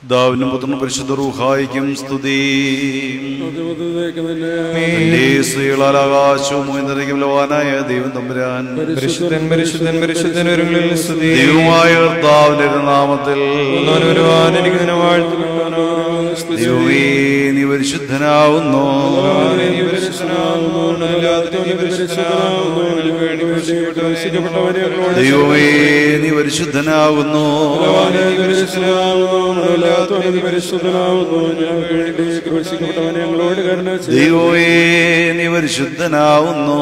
ദാവിനും പുത്രനും പരിശുദ്ധ റൂഹായിക്കും സ്തുതി. സ്ത്രീകളാൽ ആകാശവും നിറയ്ക്കും ലോകാനായ ദൈവം തമ്പുരാൻ പരിശുദ്ധൻ പരിശുദ്ധൻ പരിശുദ്ധൻ ഒരുങ്ങളിൽ സ്തുതി. ദൈവമായ കർത്താവിന്റെ നാമത്തിൽ ദൈവമേ നീ പരിശുദ്ധനാവുന്നു. ദൈവമേ നീ പരിശുദ്ധനാകുന്നു. ദൈവമേ നീ പരിശുദ്ധനാവുന്നു.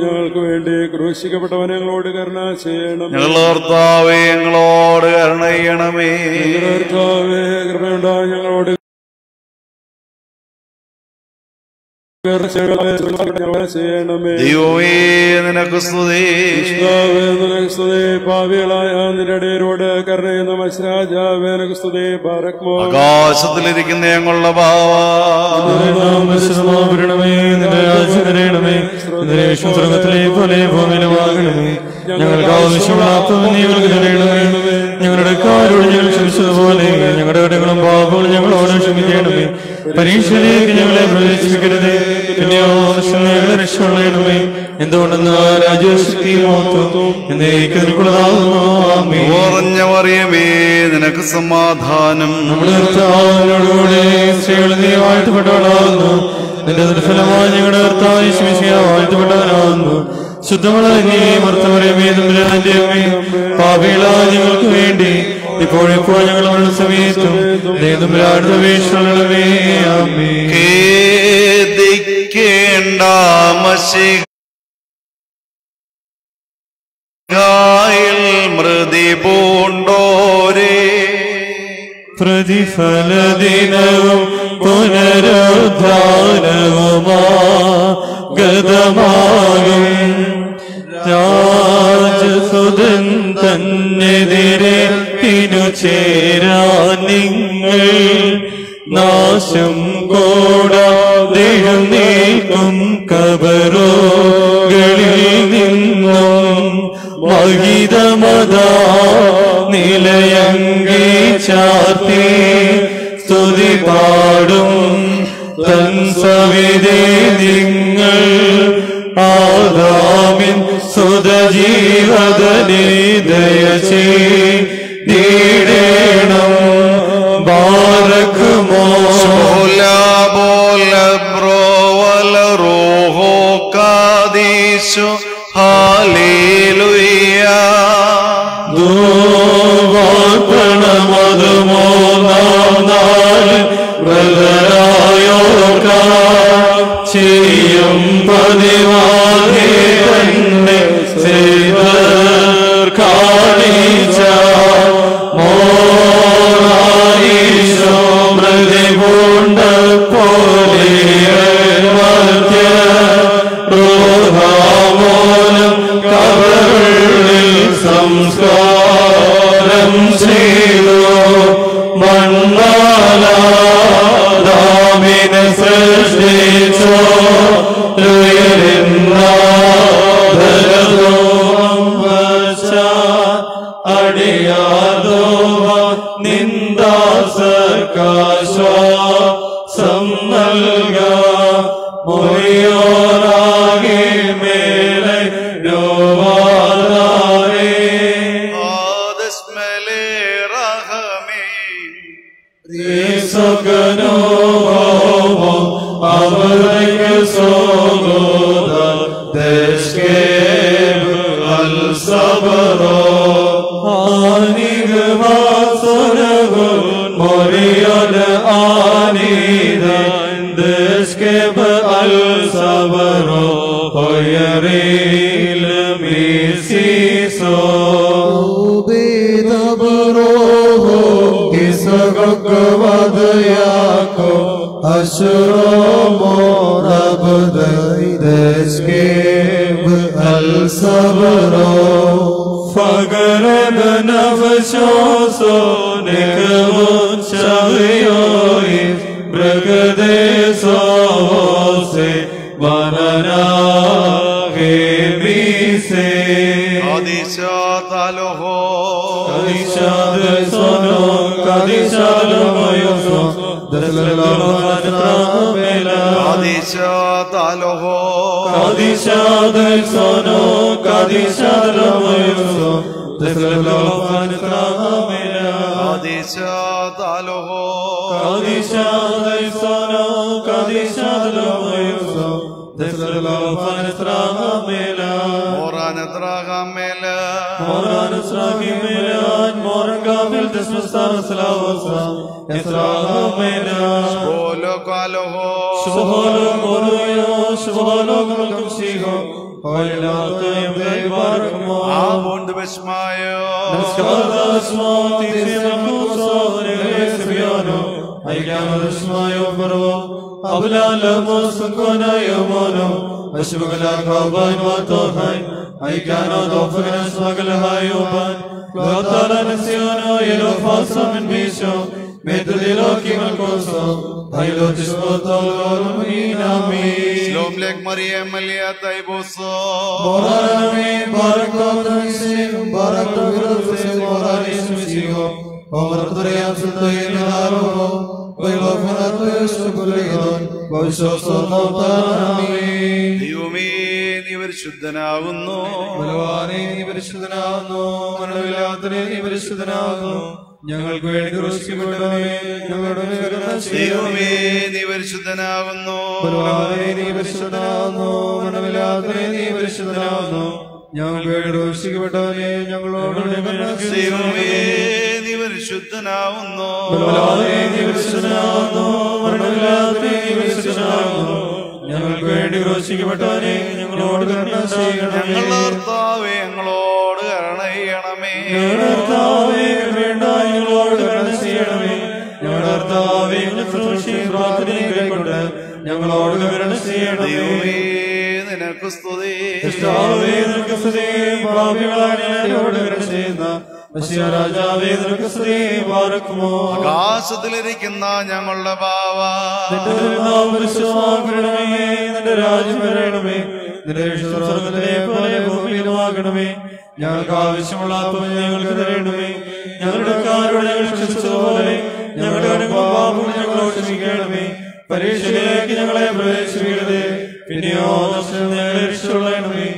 ഞങ്ങൾക്ക് വേണ്ടി ക്രൂശിക്കപ്പെട്ടവനെ ഞങ്ങളോട് കരുണ ചെയ്യണം. ഞങ്ങളുടെ കർത്താവേ ഞങ്ങളോട് കരുണ ചെയ്യണമേ. കർത്താവേ കൃപയുണ്ടായി ഞങ്ങളോട് ചെയ്യണമേ. ദൈവമേ നിനക്ക് സ്തുതി. പാവികളായ നിരടേരോട് കരുണയുന്ന മത്സരാജാവേ നിനക്ക് സ്തുതി. പാറക്മോ ആകാശത്തിലിരിക്കുന്ന ഞങ്ങളുടെ സ്വർഗത്തിലെ പോലെ ഭൂമിയിലുമാകണമേ. ഞങ്ങൾക്ക് ആവശ്യമുള്ള ഞങ്ങളുടെ കാരോട് ഞങ്ങൾ ക്ഷമിച്ചതുപോലെ ഞങ്ങളുടെ കടകളും പാപങ്ങളും ഞങ്ങളോട് ക്ഷമിക്കണമേ. പരീക്ഷയിലേക്ക് ഞങ്ങളെ പ്രവേശിപ്പിക്കരുതേ, പിന്നെയോ ഞങ്ങളെ രക്ഷപ്പെടണമേ. എന്തുകൊണ്ടെന്ന് രാജ്യശക്തിയും മറിയമേ നിനക്ക് സമാധാനം. നമ്മുടെ കർത്താവിനോടുകൂടെ സ്ത്രീകൾ നീ വാഴ്ത്തപ്പെട്ടവളാകുന്നു. നിന്റെ ദുർഫലമായി ഞങ്ങളുടെ കർത്താവ് വാഴ്ത്തപ്പെട്ടവനാകുന്നു. ശുദ്ധമുള്ള നീ മർത്തമറിയമേ തമ്പുരാന്റെ അമ്മേ, പാപികളായ ഞങ്ങൾക്ക് വേണ്ടി ഇപ്പോഴെപ്പോ ഞങ്ങളുടെ സമയത്തും തമ്പുരാനപേക്ഷണമേ. ആമേൻ. ഖേദിക്കേണ്ട മൃതി പൂണ്ടോരേ, പ്രതിഫലദിനവും പുനരുദ്ധാനവുമാ ഗതമാകും രാജസുതൻ തന്നെതിരെ ചേരാൻ നിങ്ങൾ നാശം കൂടാതെയും നീക്കും കബറുകളിൽ നിന്നും മഹിതമതാ നിലയങ്കി ചാർത്തി സ്തുതി പാടും തൻ സവിധേ നിങ്ങൾ ആദാമിൻ സുതജീവദനെ ദയചേടേണം. ബാരക്കുമോ റോഹോ കാദീശു ഹല്ലേലൂയ. ദൂവാർപ്പണമതുമോ നാല് വ്രതരായോർക്ക ചെയ്യും പതിവാകെ തന്നെ കാണിച്ച മോറായിശോ മൃതിപൂണ്ട പോലെ റോഹാമോനം കബറിൽ സംസ്കാരം ചെയ്തു. മണ്ണാലാമിനെ സൃഷ്ടിച്ചോ അടിയാതോ നിന്ദാസർക്കാശ്വാസം നൽക. മൊഴിയോരാകെ മേലെ രോവാദാരേ സകനോ അവർക്ക് സോഗോദ ദേശേബ് അൽ സബറോ ആനിഗവാസനഗുൻ മൊറിയൽ ആനിദ ദേശേബ് അൽ സബറോ ഹൊയറിൽ മീസിസോ ബേദബറോഹോ ഇസഗകവദയാക്കോ അശ്രോ മോറബദൈ ദേശേബ് അൽ സബറോ ഫഗരദ നഫശോസോ നികമുച്ചവയോയി ബ്രഗദേസോസെ വനനാഗേ ബീസേ ആദിശാതലോഹോ പരിശുദ്ധനാകുന്നു, ഞങ്ങൾക്ക് വേണ്ടി ക്രൂശിക്കപ്പെട്ടവനേ, ഞങ്ങളുടെ ദൈവമേ നീ പരിശുദ്ധനാകുന്നു, നീ പരിശുദ്ധനാകുന്നു, മരണമില്ലാത്തവനേ നീ പരിശുദ്ധനാകുന്നു, ഞങ്ങൾക്ക് വേണ്ടി ക്രൂശിക്കപ്പെട്ടവനേ, ഞങ്ങളോട് ദൈവമേ നീ പരിശുദ്ധനാകുന്നു, നീ പരിശുദ്ധനാകുന്നു, മരണമില്ലാത്തവനേ നീ പരിശുദ്ധനാകുന്നു, ഞങ്ങൾക്ക് വേണ്ടി ക്രൂശിക്കപ്പെട്ടവനേ, ഞങ്ങളോട് കരുണ ചെയ്യണമേ. ഞങ്ങളുടെ കർത്താവേ ഞങ്ങളോട് കരുണ ചെയ്യണമേ. ഞങ്ങളോട് കരുണ ചെയ്യണമേ. ഞങ്ങളുടെ കർത്താവേ പ്രാർത്ഥനയും കൈക്കൊണ്ട് ഞങ്ങളോട് കരുണ ചെയ്യണമേ. നിനക്ക് സ്തുതി, നിനക്ക് സ്തുതി. പാപികളോട് കരുണ ചെയ്യുന്ന രാജാവേ നിനക്ക് സ്തുതി. പാർക്കുമോ ആകാശത്തിലിരിക്കുന്ന ഞങ്ങളുടെ ബാവാ, നിന്റെ രാജ്യം വരണമേ, നിന്റെ സ്വർഗ്ഗത്തിലെ പോലെ ഭൂമിയിലുമാകണമേ. ഞങ്ങൾക്ക് ആവശ്യമുള്ള അപ്പം ഞങ്ങൾക്ക് തരണമേ. ഞങ്ങളുടെ കാരോട് ഞങ്ങൾ ക്ഷമിച്ചതുപോലെ ഞങ്ങളുടെ പാപങ്ങൾ ഞങ്ങളോട് ക്ഷമിക്കണമേ. പരീക്ഷയിലേക്ക് ഞങ്ങളെ പ്രവേശിക്കരുതേ, പിന്നെയോ ഞങ്ങളെ രക്ഷിച്ചുകൊള്ളണമേ.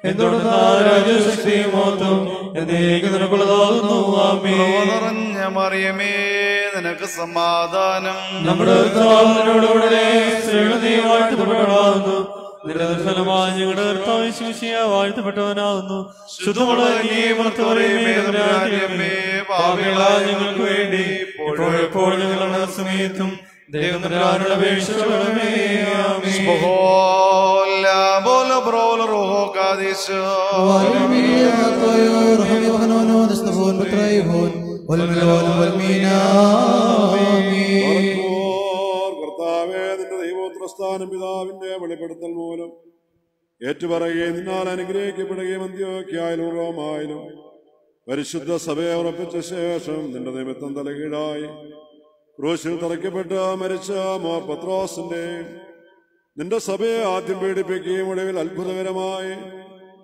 എന്തുകൊണ്ടെന്ന രാജ്യശക്തിയും മഹത്വം എന്നേക്കും നിനക്കുള്ളതാകുന്നു. ആമേൻ. നിറഞ്ഞ മറിയമേ നിനക്ക് സമാധാനം. നമ്മുടെ കർത്താവിനോടുകൂടെ സ്ത്രീകൾ നീ വാഴ്ത്തപ്പെട്ടവളാകുന്നു. നിന്റെ ദർശനമായി ഞങ്ങളുടെ കർത്താവ് ശിശിയ വാഴ്ത്തപ്പെട്ടവനാകുന്നു. ശുദ്ധമുള്ള പാപികളായ ഞങ്ങൾക്ക് വേണ്ടി ഇപ്പോഴെപ്പോൾ ഞങ്ങളുടെ സമയത്തും ദൈവത്തിനുള്ള അപേക്ഷിക്കണമേ. ആമേൻ. കർത്താവേ നിന്റെ ദൈവോത്രസ്ഥാനം പിതാവിന്റെ വെളിപ്പെടുത്തൽ മൂലം ഏറ്റുപറയുകയും നിന്നാൽ അനുഗ്രഹിക്കപ്പെടുകയും അന്ത്യോക്യായാലും റോമായാലും പരിശുദ്ധ സഭയെ ഉറപ്പിച്ച ശേഷം നിന്റെ നിമിത്തം തലകീഴായി ക്രൂശിൽ തറയ്ക്കപ്പെട്ട് മരിച്ച മോർ പത്രോസിന്റെ നിന്റെ സഭയെ ആദ്യം പീഡിപ്പിക്കുകയും ഒടുവിൽ അത്ഭുതകരമായി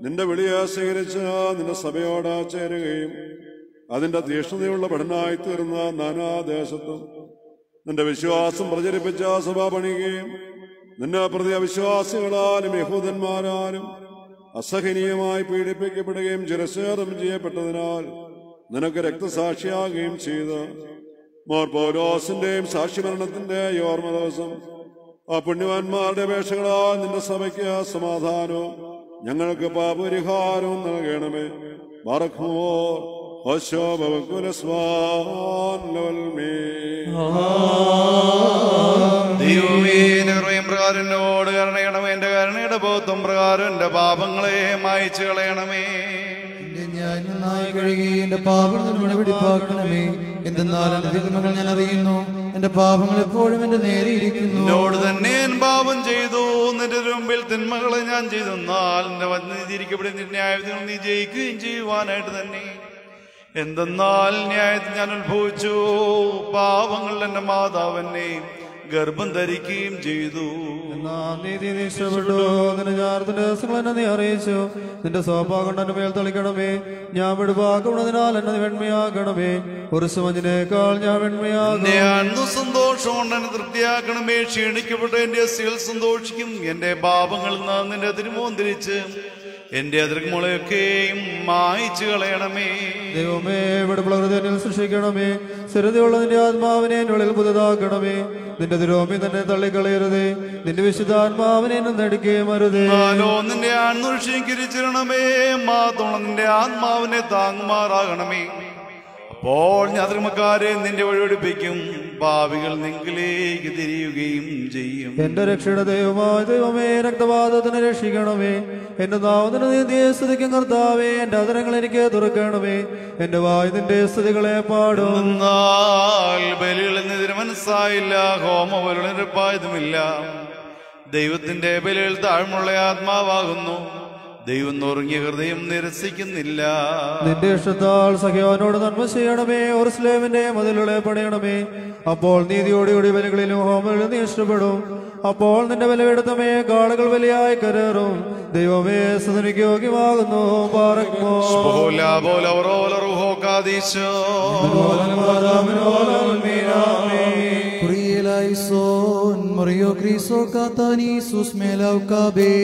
നിന്റെ വിളിയെ സ്വീകരിച്ച് നിന്റെ സഭയോട് ചേരുകയും അതിന്റെ തീഷ്ണതയുള്ള പഠനമായി തീർന്ന നാനാദേശത്തും നിന്റെ വിശ്വാസം പ്രചരിപ്പിച്ച സഭ പണിയുകയും നിന്നെ പ്രതി അവിശ്വാസികളാലും യഹൂദന്മാരാലും അസഹനീയമായി പീഡിപ്പിക്കപ്പെടുകയും ചിരച്ഛേദം ചെയ്യപ്പെട്ടതിനാൽ നിനക്ക് രക്തസാക്ഷിയാകുകയും ചെയ്ത് മോർ പൗലോസിന്റെയും സാക്ഷിമരണത്തിന്റെ ഓർമ്മ ദിവസം ആ പുണ്യവാന്മാരുടെ അപേക്ഷകളാൽ നിന്റെ സഭയ്ക്ക് സമാധാനവും ഞങ്ങൾക്ക് പാപപരിഹാരവും നൽകണമേ. ബറഖുമോ ഹോശോ ബവകുലസ്വാൻ ലോൽമേ. ദൈവമേ പ്രകാരം എന്നോട് കരുണയണമേ. എന്റെ കരുണയുടെ ബോധം പ്രകാരം എന്റെ പാപങ്ങളെ മായ്ച്ചു കളയണമേ. ഞാൻ നന്നായി കഴുകി എന്റെ പാപങ്ങൾ വെടിപ്പാക്കണമേ. എന്തെന്നാൽ എന്റെ തിന്മകൾ ഞാൻ അറിയുന്നു, എന്റെ പാപങ്ങൾ എപ്പോഴും എന്റെ നേരെ ഇരിക്കുന്നു. എന്നോട് തന്നെ ഞാൻ പാപം ചെയ്തു, നിന്റെ മുമ്പിൽ തിന്മകളെ ഞാൻ ചെയ്തെന്നാൽ എന്റെ വന്നിരിക്കപ്പെടുന്ന ന്യായത്തിൽ നീ ജയിക്കുകയും ചെയ്യുവാനായിട്ട് തന്നെ. എന്തെന്നാൽ ന്യായത്തിൽ ഞാൻ ഉത്ഭവിച്ചു, പാപങ്ങളിൽ എന്റെ മാതാവെന്നെയും ഗർഭം ധരിക്കുകയും ചെയ്തു. നീതി നിഷ്ഠപ്പെട്ടു. നിന്റെ ഞാർത്തിന്റെ ദിവസങ്ങൾ എന്നെ നീ അറിയിച്ചു. നിന്റെ സോപ്പാ കൊണ്ട് എന്റെ മേൽ തളിക്കണമേ. ഞാൻ വിടുവാക്കുന്നതിനാൽ എന്നെ വെണ്മയാക്കണമേ. കുരിശുമഞ്ഞിനേക്കാൾ ഞാൻ വെണ്മയാകും. സന്തോഷം കൊണ്ട് എന്നെ തൃപ്തിയാക്കണമേ. ക്ഷീണിക്കപ്പെട്ട എന്റെ അസ്ഥികൾ സന്തോഷിക്കും. എന്റെ പാപങ്ങളിൽ നിന്ന് നിന്റെ തിരുമുഖം തിരിച്ച് എന്റെ അതിർമുളയൊക്കെയും മായിച്ചു കളയണമേ. ദൈവമേ, വെടുപ്പുള്ള ഹൃദയത്തിൽ സൃഷ്ടിക്കണമേ. സ്ഥിരതയുള്ള നിന്റെ ആത്മാവിനെ എന്നുള്ളിൽ പുതുതാക്കണമേ. നിന്റെ തിരോമി തന്നെ തള്ളിക്കളയരുതേ. നിന്റെ വിശുദ്ധാത്മാവിനെ നെടുക്കുകയും അരുതേ. നിന്റെ ആൺനുഷിക്കണമേ. മാത്തോളം നിന്റെ ആത്മാവിനെ താങ്ങുമാറാകണമേ. അപ്പോൾ ഞാതൃമക്കാരെ നിന്റെ വഴിയൊടിപ്പിക്കും. ഭാവികൾ നിങ്ങളിലേക്ക് തിരിയുകയും ചെയ്യും. എന്റെ രക്ഷയുടെ ദൈവമായ ദൈവമേ, രക്തപാതത്തിന് രക്ഷിക്കണമേ. എന്റെ നാമത്തിന് നീതിയെ സ്തുതിക്കും കർത്താവേ. എന്റെ അതരങ്ങൾ എനിക്ക് തുറക്കണമേ. എന്റെ വായ് നിന്റെ സ്തുതികളെ പാടും. ബലികളെന്നെതിരെ മനസ്സായില്ല, ഹോമബലിപ്പായതുമില്ല. ദൈവത്തിന്റെ ബലികൾ താഴ്മുള്ള ആത്മാവാകുന്നു. ദൈവം നുറുങ്ങിയ ഹൃദയം നിരസിക്കുന്നില്ല. നിന്റെ ഇഷ്ടത്താൽ സഖ്യവാനോട് നന്മ ചെയ്യണമേ. യെരൂശലേമിന്റെ മതിലുകളെ പണിയണമേ. അപ്പോൾ നീതിയോടുകൂടി ബലികളിലും ഹോമങ്ങളിലും നീ ഇഷ്ടപ്പെടും. അപ്പോൾ നിന്റെ ബലിപീഠമേ കാളുകൾ വലിയായി കരേറും. ദൈവമേ, സ്തുതിക്ക് യോഗ്യമാകുന്നു. പാറക്കുമോ Mario Cristo Catani sus melau cabe.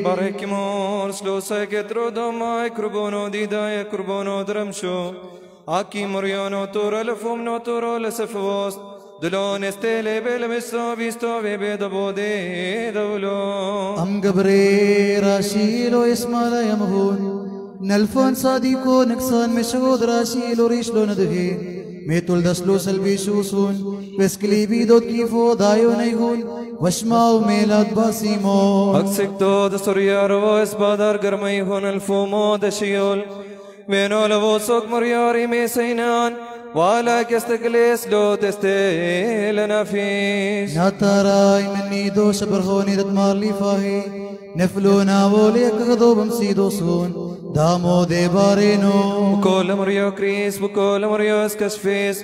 Barekimor slosai ketrodomai krubono didai krubono dramsho. Aki Moriono tora lefum no toro lesefos. Dulon estele bele meso visto bebe da bode daulo. Am gabre rashilo ismala yamhun. Nalfon sadiko naksan meshod rashilo rishlo nadhe. Metul daslo salvishusun. Vesklividot kifo dayo naihun. Washmao melad basimo. Aksikto da soriaro espadar garmaihun alfumo da shiol. Veno la vosok moriari mesainan. Wala kestekles lo teste lanafis. Nataray menido shabarhoni dat marli fahi. Nefluna wole kakadobam sidosun. Damo de bareno. Bukola morio Chris, bukola morio escasfis.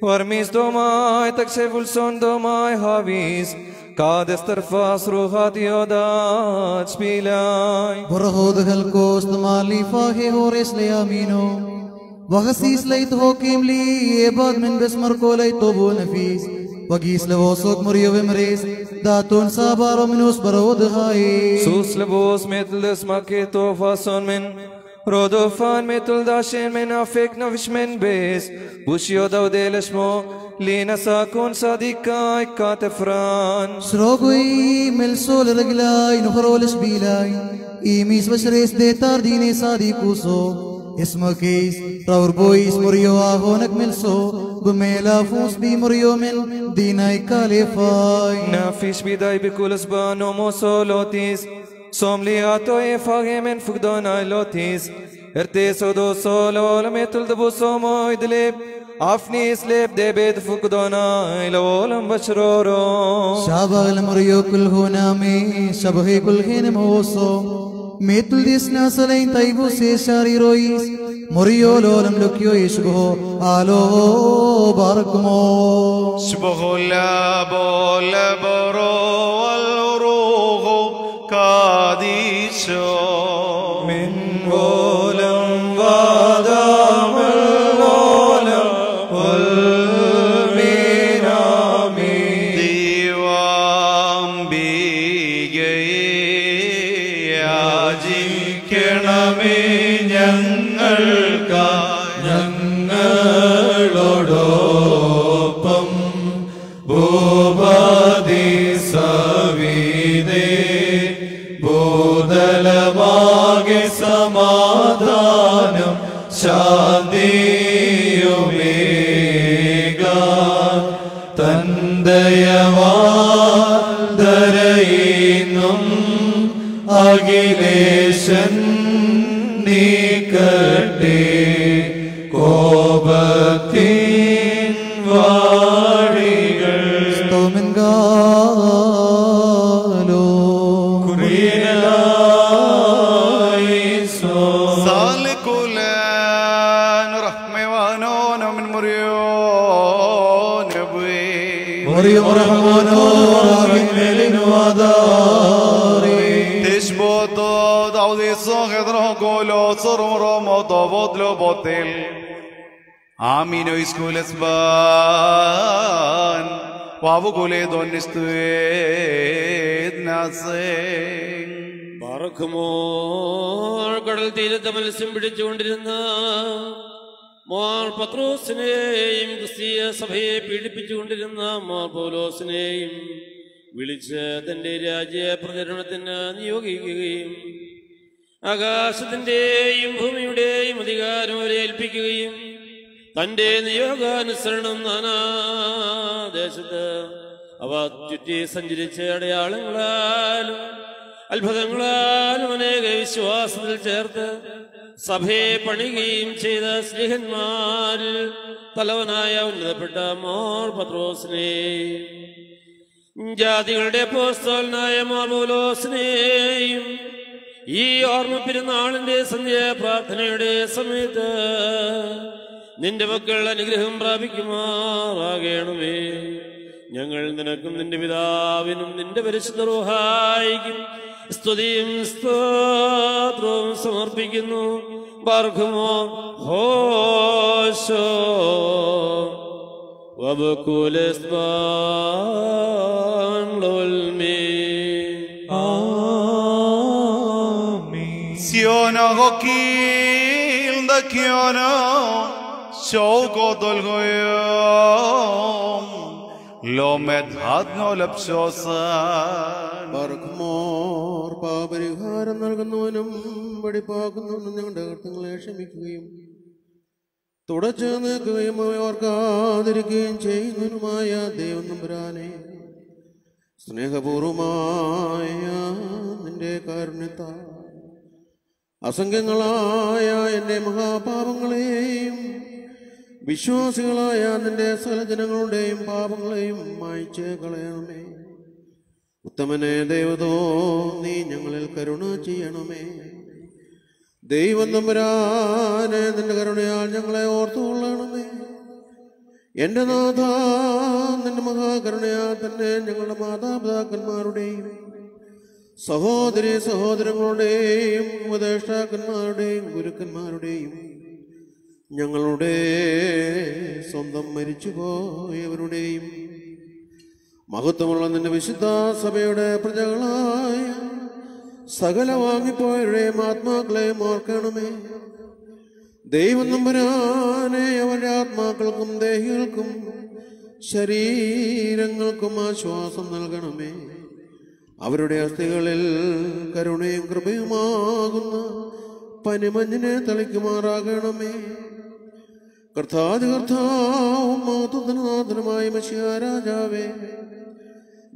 Warmis domai taksevul son domai havis. Kadester fas ruhat yodat spilai. Borahod halkos tamali fahi hores le amino. Wagasis lait hokim li ebad min besmar ko lait tobo nafis. Wagis levosok morio vemres. Daton sabaro minus barahod hai. Sus levos metles maketo fason men. Rodofan metul dashen men afek navishmen bes. Bushio daudeleshmo. Lina sakon sadikai katefran. Srogui melsol reglai nukhroles bilai. Imis basres de tardine sadikuso. Ismakis raurbois morio ahonak melso. Gumela fus bi morio men dinai kalefai. Nafish bidai bikulas bano mosolotis. Somliato efagemen fugdona lotis. Erteso do solo metul debu somo idlib. Afni slip debed fukdona ilolam bashroro. Shabal morio kulhuna me shabhe kulhin moso. Metul disna salain taibu se shari rois. Morio lolam lukyo ishgo alo barakmo. Shbola bola boro al roho kadisho. Min volam vadam volam. ഞങ്ങളോടൊപ്പം ഭൂപതി സവിതേ ഭൂതലമാകെ സമാധാനം ശാന്തിയുമേക തന്തയവാദരയിന്നും അഖിലേശൻ നീക്കട്ടെ കോപത്തിൻ വാടികൾ സ്തോമൻഗാലോ കുറിയലായിസോ സാലികുലാൻ റഹ്മവാനോ നമിൻ മുറിയോ നബുവേ വലിയ റഹ്മാനോ റഹീമേലിനു ആദാരേ Tishboto daudiso hedro golo sormo tovotlo botel. Amino iskules ban. Pavukule donistuet naseng. പറക്കുമോൾ കടൽ തീരത്ത് മത്സ്യം പിടിച്ചുകൊണ്ടിരുന്ന more പത്രോസിനെയും ക്രിസ്തീയ സഭയെ പീഡിപ്പിച്ചുകൊണ്ടിരുന്ന more പൗലോസിനെയും വിളിച്ച് തന്റെ രാജ്യ പ്രചരണത്തിന് നിയോഗിക്കുകയും ആകാശത്തിന്റെയും ഭൂമിയുടെയും അധികാരം അവരെ ഏൽപ്പിക്കുകയും തന്റെ നിയോഗാനുസരണം നാനാദേശത്ത് അവ ചുറ്റി സഞ്ചരിച്ച അടയാളങ്ങളാലും അത്ഭുതങ്ങളാലും അനേക വിശ്വാസത്തിൽ ചേർത്ത് സഭയെ പണിയുകയും ചെയ്ത സ്ലീഹന്മാരിൽ തലവനായ ഉന്നതപ്പെട്ട മോർ പത്രോസിനെ ജാതികളുടെ അപ്പോസ്തലനായ മോർ പൗലോസിനെയും ഈ ഓർമ്മ പെരുന്നാളിന്റെ സന്ധ്യ പ്രാർത്ഥനയുടെ സമയത്ത് നിന്റെ മക്കൾ അനുഗ്രഹം പ്രാപിക്കുമാറാകണമേ. ഞങ്ങൾ നിനക്കും നിന്റെ പിതാവിനും നിന്റെ പരിശുദ്ധ റൂഹായിക്കും സ്തുതിയും സ്തോത്രവും സമർപ്പിക്കുന്നു. ബാർഖുമോ ഹോശോ Siono hokil da kiono shoko dolgoyom lomet hadno lapshosan. ബാർക്കുമോർ പാപരിഹാരം നൽകുന്നവനും വെടിപ്പാക്കുന്നവനും ഞങ്ങളുടെ കർത്തങ്ങളെ ക്ഷമിക്കുകയും തുടച്ചു നീക്കുകയും ഓർക്കാതിരിക്കുകയും ചെയ്യുന്നവനുമായ ദൈവം നമ്പുരാനെ സ്നേഹപൂർവമായ നിന്റെ കാരുണ്യത്താൽ അസംഖ്യങ്ങളായ എൻ്റെ മഹാപാപങ്ങളെയും വിശ്വാസികളായ നിന്റെ സകല ജനങ്ങളുടെയും പാപങ്ങളെയും മായ്ച്ച് കളയണമേ. ഉത്തമനെ ദൈവതോ നീ ഞങ്ങളിൽ കരുണ ചെയ്യണമേ. ദൈവം തമ്പുരാനെ നിന്റെ കരുണയാൽ ഞങ്ങളെ ഓർത്തുകൊള്ളണമേ. എൻ്റെ നാഥ നിന്റെ മഹാകരുണയാൽ തന്നെ ഞങ്ങളുടെ മാതാപിതാക്കന്മാരുടെയും സഹോദരി സഹോദരങ്ങളുടെയും ഉപദേഷ്ടാക്കന്മാരുടെയും ഗുരുക്കന്മാരുടെയും ഞങ്ങളുടെ സ്വന്തം മരിച്ചുപോയവരുടെയും മഹത്വമുള്ള നിന്റെ വിശുദ്ധ സഭയുടെ പ്രജകളായ സകല വാങ്ങിപ്പോയവരുടെയും ആത്മാക്കളെയും ഓർക്കണമേ. ദൈവം നമ്പുരാനെ അവരുടെ ആത്മാക്കൾക്കും ദേഹികൾക്കും ശരീരങ്ങൾക്കും ആശ്വാസം നൽകണമേ. അവരുടെ അസ്ഥികളിൽ കരുണയും കൃപയുമാകുന്ന പനിമഞ്ഞിനെ തളിക്കുമാറാകണമേ. കർത്താവും മഹത്വനാഥനുമായ മശിഹാ രാജാവേ,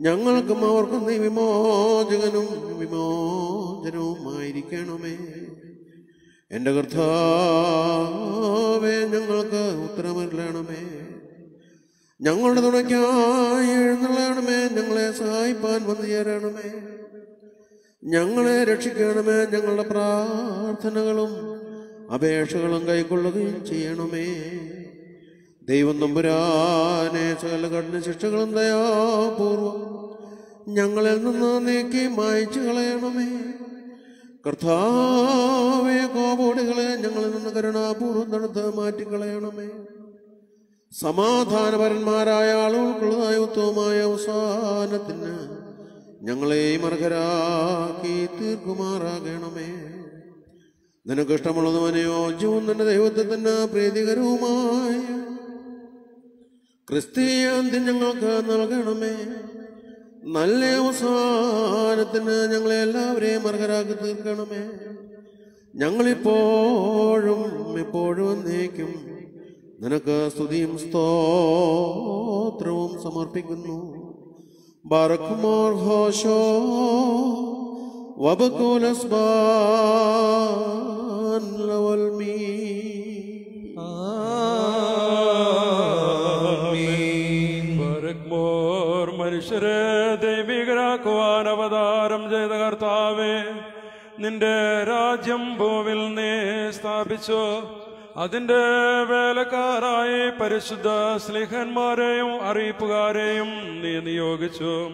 ഞങ്ങൾക്കും അവർക്കും നീ വിമോചകനും വിമോചനവുമായിരിക്കണമേ. എൻ്റെ കർത്താവേ, ഞങ്ങൾക്ക് ഉത്തരമരുളണമേ. ഞങ്ങളുടെ തുണയ്ക്കായി എഴുന്നള്ളണമേ. ഞങ്ങളെ സഹായിപ്പാൻ വന്നു ചേരണമേ. ഞങ്ങളെ രക്ഷിക്കണമേ. ഞങ്ങളുടെ പ്രാർത്ഥനകളും അപേക്ഷകളും കൈക്കൊള്ളുകയും ചെയ്യണമേ. ദൈവം നമ്പുരാനെ സകല കഠിന ശിക്ഷകളും ദയാപൂർവം ഞങ്ങളിൽ നിന്ന് നീക്കി മായ്ച്ചു കളയണമേ. കർത്താവേ, കോപോടികളെ ഞങ്ങളിൽ നിന്ന് കരുണാപൂർവം തടുത്ത് മാറ്റിക്കളയണമേ. സമാധാനപരന്മാരായ ആളുകൾക്കുള്ളതായ ഉത്തമമായ അവസാനത്തിന് ഞങ്ങളെയും അർഹരാക്കി തീർക്കുമാറാകണമേ. നിനക്കിഷ്ടമുള്ളതും അനുയോജ്യവും നിന്റെ ദൈവത്വത്തിന് പ്രീതികരവുമായ ക്രിസ്തീയ അന്ത്യം ഞങ്ങൾക്ക് നൽകണമേ. നല്ല അവസാനത്തിന് ഞങ്ങളെ എല്ലാവരെയും അർഹരാക്കി തീർക്കണമേ. ഞങ്ങളിപ്പോഴും എപ്പോഴും എന്നേക്കും നിനക്ക് സ്തുതിയും സ്തോത്രവും സമർപ്പിക്കുന്നു. ബാറക്കുമോർ ഹോശോ വബകുലസ്ബാൻ ലവൽമീ. മനുഷ്യരെ ദൈവികരാക്കുവാൻ അവതാരം ചെയ്ത കർത്താവേ, നിന്റെ രാജ്യം ഭൂവിൽ നീ സ്ഥാപിച്ചു. അതിന്റെ വേലക്കാരായി പരിശുദ്ധ സ്ലീഹന്മാരെയും അറിയിപ്പുകാരെയും നീ നിയോഗിച്ചു.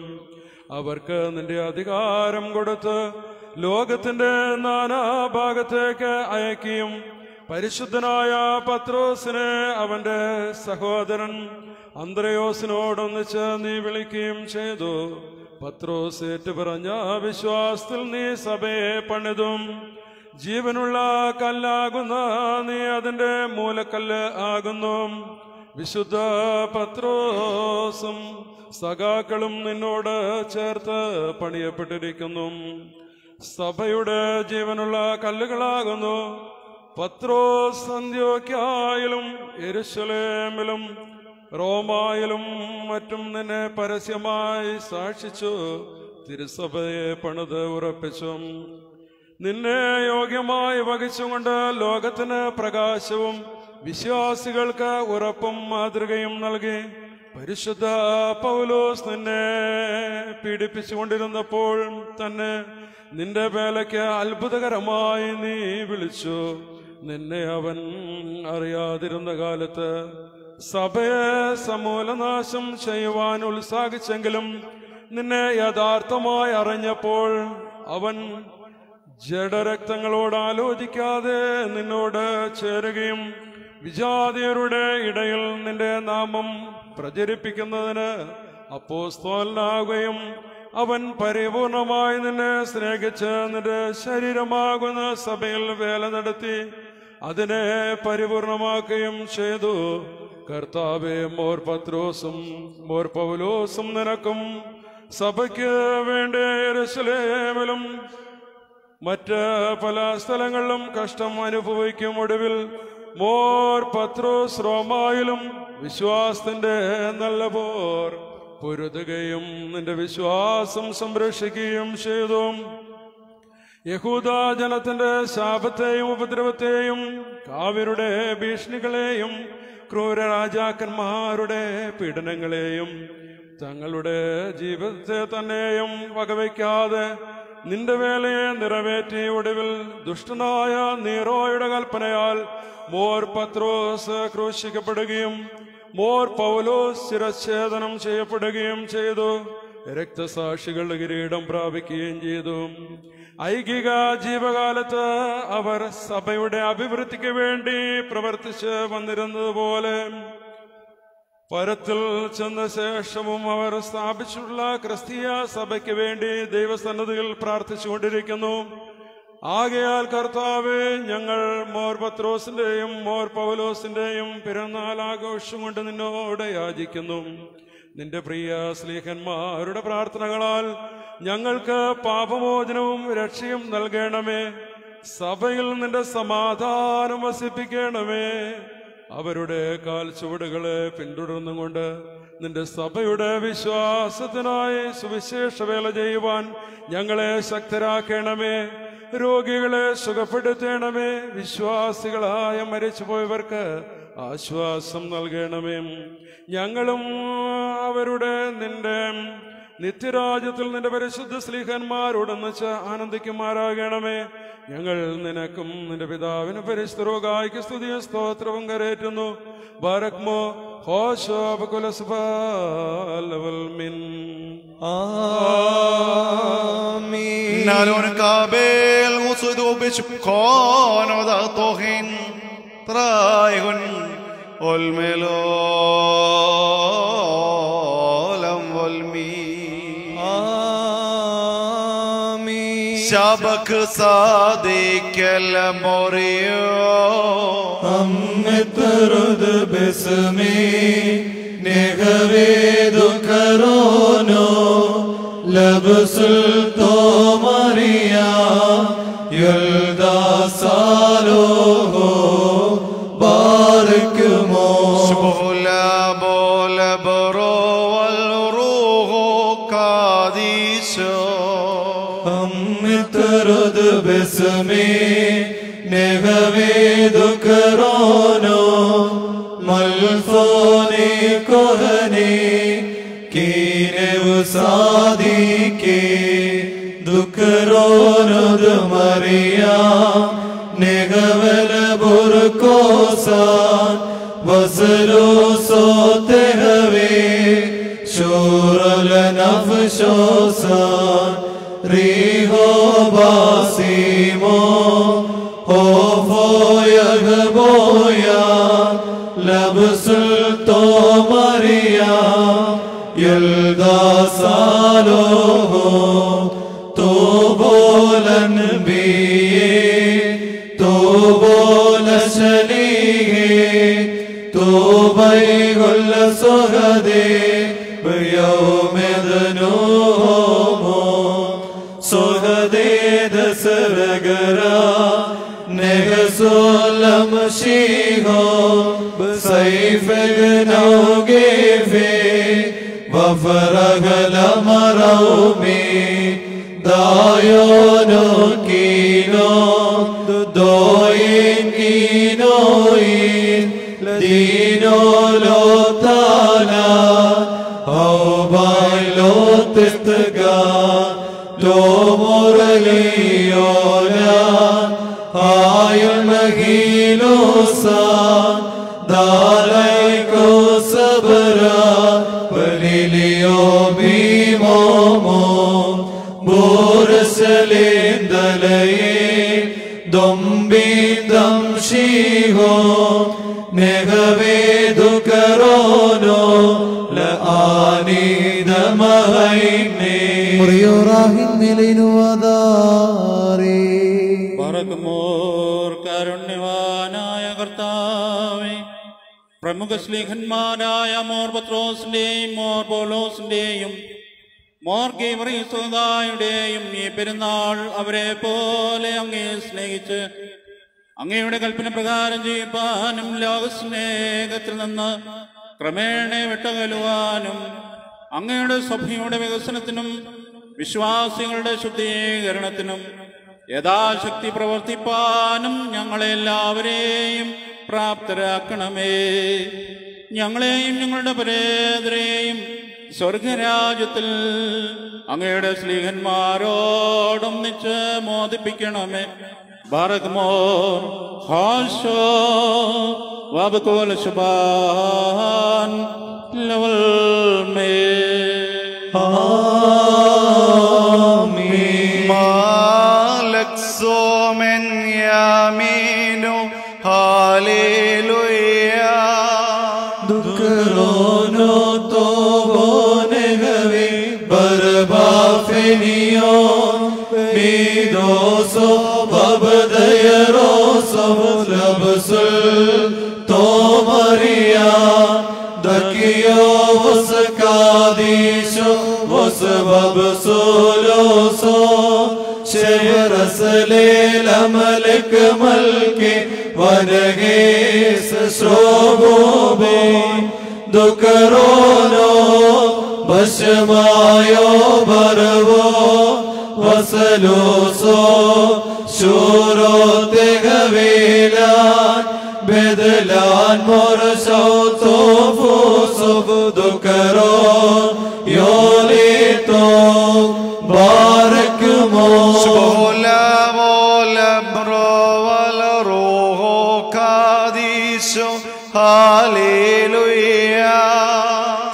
അവർക്ക് നിന്റെ അധികാരം കൊടുത്ത് ലോകത്തിന്റെ നാനാഭാഗത്തേക്ക് അയക്കിയും പരിശുദ്ധനായ പത്രോസിനെ അവന്റെ സഹോദരൻ അന്ത്രയോസിനോടൊന്നിച്ച് നീ വിളിക്കുകയും ചെയ്തു. പത്രോസ് ഏറ്റുപറഞ്ഞ വിശ്വാസത്തിൽ നീ സഭയെ പണിതും ജീവനുള്ള കല്ലാകുന്ന നീ അതിന്റെ മൂലക്കല്ല് ആകുന്നു. വിശുദ്ധ പത്രോസും സഖാക്കളും നിന്നോട് ചേർത്ത് പണിയപ്പെട്ടിരിക്കുന്നു. സഭയുടെ ജീവനുള്ള കല്ലുകളാകുന്നു. പത്രോസ് അന്ത്യോക്യായിലും യെരൂശലേമിലും റോമായിലും മറ്റും നിന്നെ പരസ്യമായി സാക്ഷിച്ചു തിരുസഭയെ പണിത് ഉറപ്പിച്ചു. നിന്നെ യോഗ്യമായി വഹിച്ചുകൊണ്ട് ലോകത്തിന് പ്രകാശവും വിശ്വാസികൾക്ക് ഉറപ്പും മാതൃകയും നൽകി. പരിശുദ്ധ പൗലോസ് നിന്നെ പീഡിപ്പിച്ചുകൊണ്ടിരുന്നപ്പോൾ തന്നെ നിന്റെ വേലയ്ക്ക് അത്ഭുതകരമായി നീ വിളിച്ചു. നിന്നെ അവൻ അറിയാതിരുന്ന കാലത്ത് സഭയെ സമൂലനാശം ചെയ്യുവാൻ ഉത്സാഹിച്ചെങ്കിലും നിന്നെ യഥാർത്ഥമായി അറിഞ്ഞപ്പോൾ അവൻ ജഡരക്തങ്ങളോട് ആലോചിക്കാതെ നിന്നോട് ചേരുകയും വിജാതിയരുടെ ഇടയിൽ നിന്റെ നാമം പ്രചരിപ്പിക്കുന്നതിന് അപ്പോസ്തലനാകുകയും അവൻ പരിപൂർണമായി നിന്നെ സ്നേഹിച്ച് നിന്റെ ശരീരമാകുന്ന സഭയിൽ വേല നടത്തി അതിനെ പരിപൂർണമാക്കുകയും ചെയ്തു. കർത്താവേ, മോർ പത്രോസും മോർ പൗലോസും നിനക്കും സഭയ്ക്ക് വേണ്ടി യെരൂശലേമിലും മറ്റ് പല സ്ഥലങ്ങളിലും കഷ്ടം അനുഭവിക്കും. ഒടുവിൽ മോർ പത്രോസ് റോമായിലും വിശ്വാസത്തിന്റെ നല്ല പോർ പൊരുതുകയും നിന്റെ വിശ്വാസം സംരക്ഷിക്കുകയും ചെയ്തു. യഹൂദ ജനത്തിന്റെ ശാപത്തെയും ഉപദ്രവത്തെയും കാവ്യരുടെ ഭീഷണികളെയും ക്രൂര രാജാക്കന്മാരുടെ പീഡനങ്ങളെയും തങ്ങളുടെ ജീവിതത്തെ തന്നെയും വകവയ്ക്കാതെ നിന്റെ വേലയെ നിറവേറ്റി ഒടുവിൽ ദുഷ്ടനായ നീറോയുടെ കൽപ്പനയാൽ മോർ പത്രോസ് ക്രൂശിക്കപ്പെടുകയും മോർ പൗലോസ് ശിരച്ഛേദനം ചെയ്യപ്പെടുകയും ചെയ്തു. രക്തസാക്ഷികളുടെ കിരീടം പ്രാപിക്കുകയും ചെയ്തു. ഐകിക ജീവകാലത്ത് അവർ സഭയുടെ അഭിവൃദ്ധിക്ക് വേണ്ടി പ്രവർത്തിച്ച് വന്നിരുന്നതുപോലെ പരത്തിൽ ചെന്ന ശേഷവും അവർ സ്ഥാപിച്ചിട്ടുള്ള ക്രിസ്തീയ സഭയ്ക്ക് വേണ്ടി ദൈവസന്നിധിയിൽ പ്രാർത്ഥിച്ചുകൊണ്ടിരിക്കുന്നു. ആകയാൽ കർത്താവേ, ഞങ്ങൾ മോർ പത്രോസിന്റെയും മോർ പൗലോസിന്റെയും പിറന്നാൾ ആഘോഷം കൊണ്ട് നിന്നോട് യാചിക്കുന്നു. നിന്റെ പ്രിയ സ്ലീഹന്മാരുടെ പ്രാർത്ഥനകളാൽ ഞങ്ങൾക്ക് പാപമോചനവും രക്ഷയും നൽകണമേ. സഭയിൽ നിന്റെ സമാധാനം വസിപ്പിക്കണമേ. അവരുടെ കാൽ ചുവടുകളെ പിന്തുടർന്നുകൊണ്ട് നിന്റെ സഭയുടെ വിശ്വാസത്തിനായി സുവിശേഷ വേല ചെയ്യുവാൻ ഞങ്ങളെ ശക്തരാക്കണമേ. രോഗികളെ സുഖപ്പെടുത്തണമേ. വിശ്വാസികളായ മരിച്ചുപോയവർക്ക് ആശ്വാസം നൽകണമേ. ഞങ്ങളും അവരുടെ നിന്റെ നിത്യരാജ്യത്തിൽ നിന്റെ പരിശുദ്ധ സ്ലീഹന്മാരോടൊന്നിച്ച് ആനന്ദിക്കുമാറാകണമേ. ഞങ്ങൾ നിനക്കും നിന്റെ പിതാവിന് പരിശുദ്ധ റോഗായിക്ക് സ്തുതിയും സ്തോത്രവും കരേറ്റുന്നു. ബാരക്മോ ഹോശോ ബകുലസ്ബാലവൽമിൻ. ആമീൻ. נעלון קבל מוצדו בשכון ודתוכן טרייגון ולמלולם ולמי ആമീൻ. ശബക് സാദിക്കൽ മോറിയോ അമ്മിത്തറുദ് ബിസ്മി നെഹവേദു കരോനോ ലബ്സുൽ തോമറിയ യുൽദാസാലോഹോ ബാരക്കുമോ ശുബോല ബോല ബറോ വൽറൂഹോ കാദീശോ അമ്മിത്തറുദ് ബിസ്മി നെഹവേദു കരോനോ മൽഫോനി കൊഹനി കീനെവു സാദിക്കെ ദുഃഖരോനൊത് മറിയ നെഹവല ബുർക്കോസ് shosan Vasalusote have Shural shosan Riho basimo Hofo yagboya Labsul to Maria Yelda saloho To bolan biye To bola shalihe To baygul sohade Bayawmedanomo Sohade dasaragara Negasolam shiho Saifegnogefe Vafaragala maraumi Dayono kino Doin kinoin Dino lotala Haubai lotistga Lo moraliona Hayul magilosa Dalaiko sabra Balilio bimomo Bursalindalaye Dombindam shiho Negavedu karono La anida mahaine Muriorahin milinu adari പറക്കുമോർ കാരുണ്യവാനായ കർത്താവേ, പ്രമുഖ ശ്ലീഹന്മാരായ more പത്രോസിന്റെയും more പൗലോസിന്റെയും more ഗീവറീസുദായുടെയും ഈ പെരുന്നാൾ അവരെ പോലെ അങ്ങേ സ്നേഹിച്ച് അങ്ങയുടെ കൽപ്പന പ്രകാരം ചെയ്യിപ്പാനും ലോകസ്നേഹത്തിൽ നിന്ന് ക്രമേണ വിട്ടകലുവാനും അങ്ങയുടെ സഭയുടെ വികസനത്തിനും വിശ്വാസികളുടെ ശുദ്ധീകരണത്തിനും യഥാശക്തി പ്രവർത്തിപ്പാനും ഞങ്ങളെല്ലാവരെയും പ്രാപ്തരാക്കണമേ. ഞങ്ങളെയും ഞങ്ങളുടെ പരേതരെയും സ്വർഗരാജ്യത്തിൽ അങ്ങയുടെ സ്ലീഹന്മാരോടൊന്നിച്ച് മോദിപ്പിക്കണമേ. ബാറക്മോർ ഹാശോ വബകുൽ ശുബാൻ level may Somen yaminu hallelujah Dukrono tobo negave barbafenio midoso babdayaroso labsul to Maria dakiyo vaskadisho vasbabsoloso Shevrasle malik malke varges shrobobe dukarono bashmayo barvo vasaloso shurote gavelan bedlan morsoto fusob dukaron yolito barakmo Shola vola bro vala roho kadisho hallelujah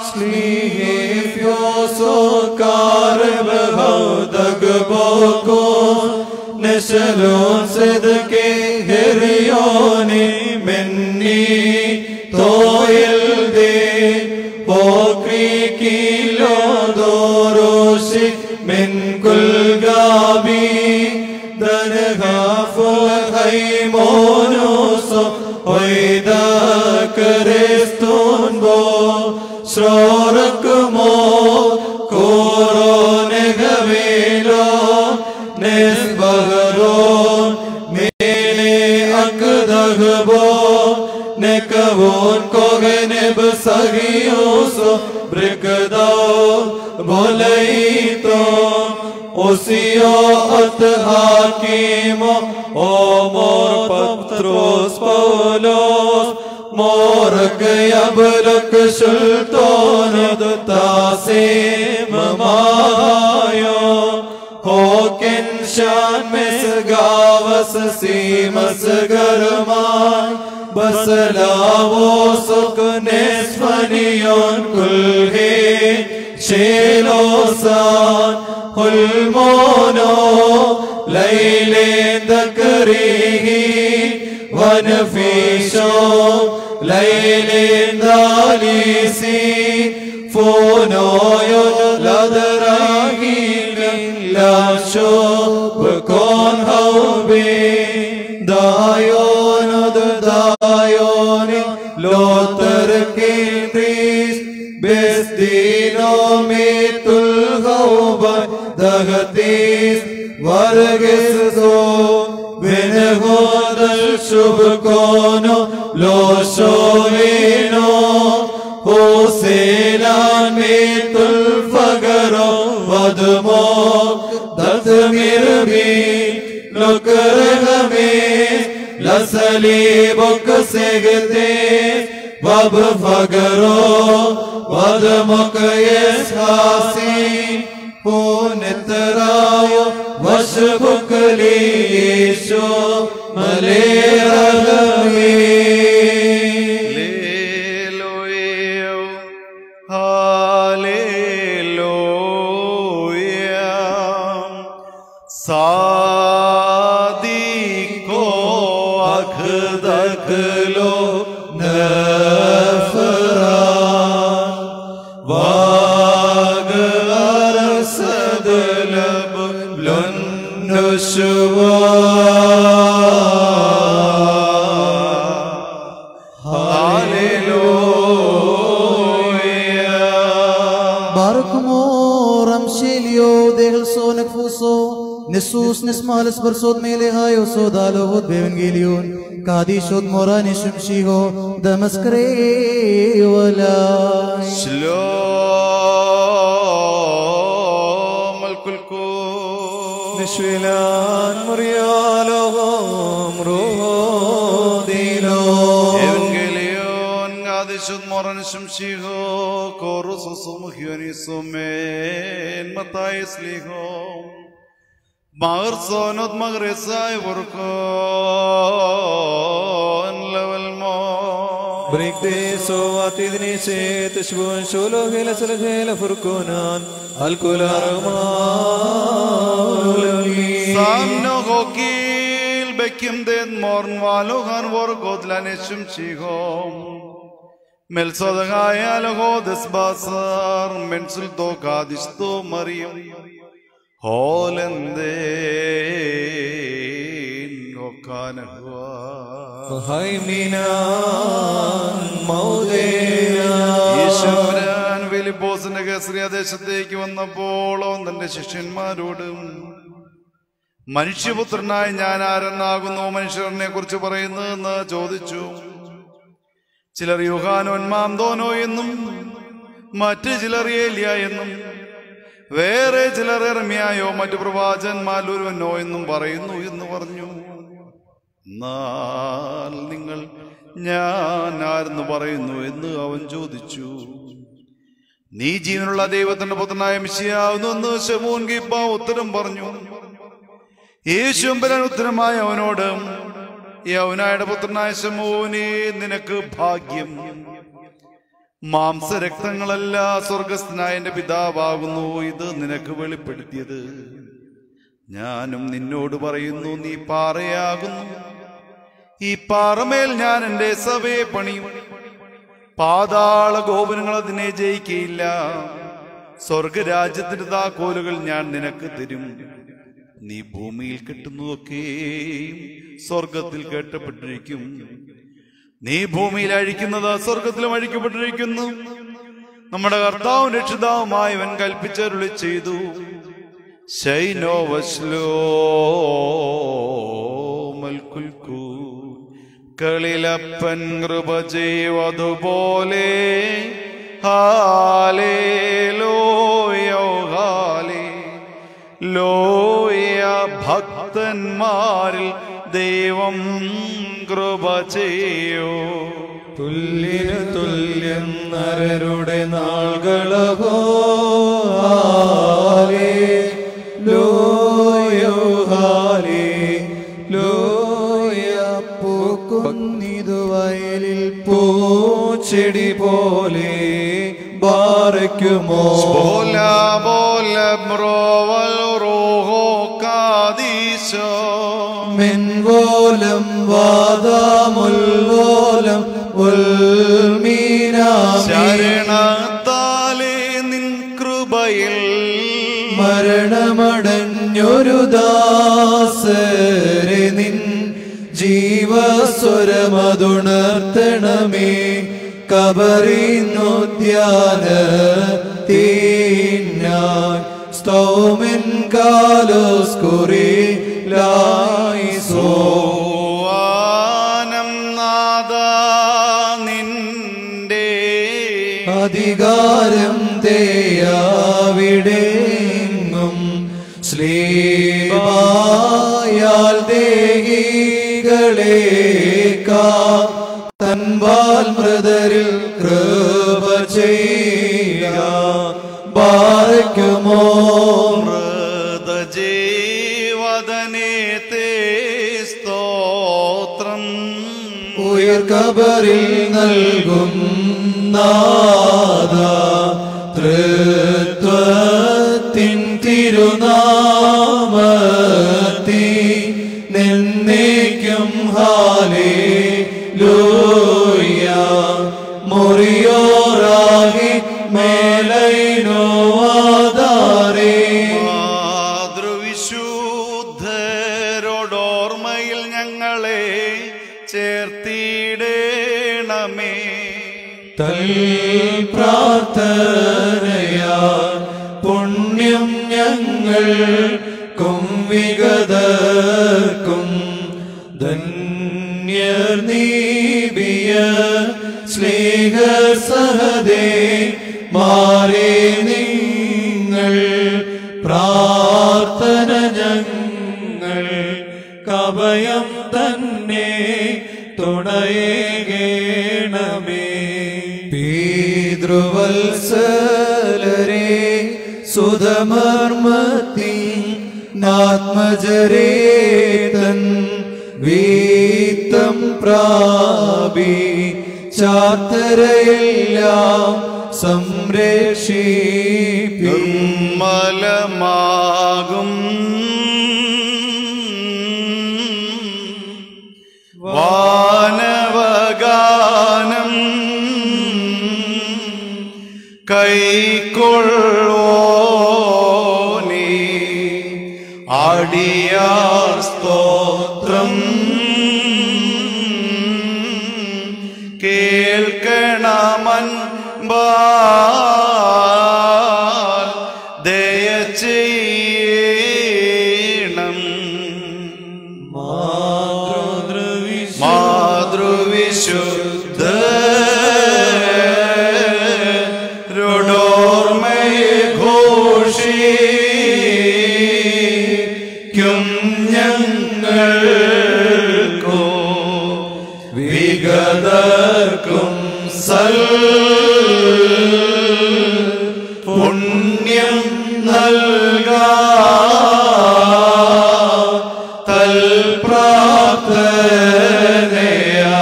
Slihe fioso karb haudag boko Neshalon sedke herioni menni toilde Pokri kilo doroshi min kul gabi Danghaful haimonoso Oida Kriston bo Shrorakmo Korone gavelo Nesbagaron Mele akdagbo Nekavon kogeneb sagioso Brikdao Bolaito Osio at hakimo Omor Patros Paulos Morak yablak sultanad tasim mahayo Hoken shah Selan mesgavas simas garman Basalavo suknes faniyon kulhe Shelosan hulmono Layle dakrihi Vanfisho Layle dalisi Funoyon ladarahi Lasho Bekon haubi Dayonod dayoni Lotar kindris Besdino mitul hauba Dagatis Vargeso Benehodal shubkono Loshovino Hoselan mitul fagaro Vadmo Datmirbi Lokarhame Lasalibok segte Vab fagaro Vadmokayes hasin Punitarayo Vashbukli Yeshu Malerahame Sadiko akhdaklo nafran Vag arsadlab lunnushwa Nesus nesmales bersod melehayo sodalohot bevangelion kadishot moranishum shiho damaskre wala Shalom al-kulkul Nishwilan Muryalohom Ruhodilo Evangelion kadishot moranishum shiho korususum hyonisum Matthias liho Magrsonot magresay vorkon level mo Brigde so atidni se tashbun sholo gela salgela furkonan alkularma Samno gokil bekim den morn valo gan vorkot laneshum chigom Melsodagaya logo desbasar mensul to kadisto mariam Holenden okanahwa Haiminan Maudena Yeshuvran Vilibosന്റെ ഗസ്രിയാദേശത്തേക്ക് വന്നപ്പോൾ അവൻ തന്റെ ശിഷ്യന്മാരോടും മനുഷ്യപുത്രനായി ഞാൻ ആരെന്നാകുന്നു മനുഷ്യനെ കുറിച്ച് പറയുന്നതെന്ന് ചോദിച്ചു. ചിലർ യോഹാനോൻ മാംദോനോ എന്നും മറ്റു ചിലർ ഏലിയ എന്നും വേറെ ചിലർ എർമ്യായോ മറ്റു പ്രവാചകന്മാരൊരുവനോ എന്നും പറയുന്നു എന്ന് പറഞ്ഞു. എന്നാൽ നിങ്ങൾ ഞാൻ ആരെന്ന് പറയുന്നു എന്ന് അവൻ ചോദിച്ചു. നീ ജീവനുള്ള ദൈവത്തിന്റെ പുത്രനായ മിശിഹാവുന്നു എന്ന് ശമൂൻ ഗിബ്ബ ഉത്തരം പറഞ്ഞു. യേശുമ്പരൻ ഉത്തരമായ അവനോട്, യൗനായുടെ പുത്രനായ ശമൂനേ, നിനക്ക് ഭാഗ്യം. മാംസരക്തങ്ങളല്ല, സ്വർഗസ്ഥനായ എന്റെ പിതാവാകുന്നു ഇത് നിനക്ക് വെളിപ്പെടുത്തിയത്. ഞാനും നിന്നോട് പറയുന്നു, നീ പാറയാകുന്നു. ഈ പാറമേൽ ഞാൻ എന്റെ സഭയെ പണിയും. പാതാള ഗോപുരങ്ങൾ അതിനെ ജയിക്കയില്ല. സ്വർഗരാജ്യത്തിന്റെ താക്കോലുകൾ ഞാൻ നിനക്ക് തരും. നീ ഭൂമിയിൽ കെട്ടുന്നതൊക്കെയും സ്വർഗത്തിൽ കെട്ടപ്പെട്ടിരിക്കും. നീ ഭൂമിയിൽ അഴിക്കുന്നത് സ്വർഗത്തിലും അഴിക്കപ്പെട്ടിരിക്കുന്നു. നമ്മുടെ കർത്താവും രക്ഷിതാവുമായവൻ കൽപ്പിച്ചരുളി ചെയ്തു. ശൈനോ വസ്ലോ മൽക്കുൽക്കൂ, കളിലപ്പൻ കൃപ ചെയ്വതുപോലെ. ഹാലേലൂയ ഹാലേലൂയ, ഭക്തന്മാരിൽ ദൈവം കൃപ ചെയ്യോ. തുല്യന് തുല്യം നരരുടെ നാളുകളഹോ. ഹാലേലൂയ പൂക്കുന്നിതുവയലിൽ പൂച്ചെടി പോലെ ബാരയ്ക്കുമോ മെൻവോലം വാദാമുൽവോലം ശരണത്താലേ നിൻ കൃപയിൽ മരണമടഞ്ഞൊരു ദാസരെ നിൻ ജീവസ്വരമതുണർത്തണമേ കബറിനുദ്യാനത്തിനായി സ്തോമൻ കാലോസ്കുറി ലായിസോ ആനം നാദാ നിന്റെ അധികാരം തേയാവിടെങ്ങും ശ്ലീവായാൽ ദേഹികളേക്കാ തൻവാൽ മൃതരിൽ കൃപ ചെയ്യുക ബാരയ്ക്കുമോ മൃതജീവദനേ തേ സ്തോത്രം ഉയർകബറിൽ നൽകും നാദ തൃത്വത്തിൻ തിരുനാമത്തി നിന്നേക്കും ഹാലേലൂയ മുറിയോറാകി മേലൈനോ ആധാരേ മാതൃവിശുദ്ധരോടോർമ്മയിൽ ഞങ്ങളെ ചേർത്തിടേണമേ പ്രാർത്ഥനയാ പുണ്യം ഞങ്ങൾക്കും വിഗതർക്കും ധന്യർ നീബിയ സ്നേഹർ സഹദേ മാറേ നിങ്ങൾ പ്രാർത്ഥന ഞങ്ങൾ കവയം തന്നെ തുണയേകേണമേ പിതൃവത്സലരേ സുധമർമ്മത്തി നാത്മജരേ തൻ വീത്തം പ്രാപി ചാത്തരയെല്ലാം സംരക്ഷിപ്പി മലമാകും വാനവഗാനം കൈക്കൊള്ളോനീ അടിയാർ സ്തോത്രം കേൾക്കണമൻ ദയ ചെയ്യണം മാതൃവിശുദ്ധ രോടോർമ്മയെ ഘോഷിക്കും ഞങ്ങൾക്കോ വിഗതർക്കും പുണ്യം നൽകാ തൽപ്രാർത്ഥനയാ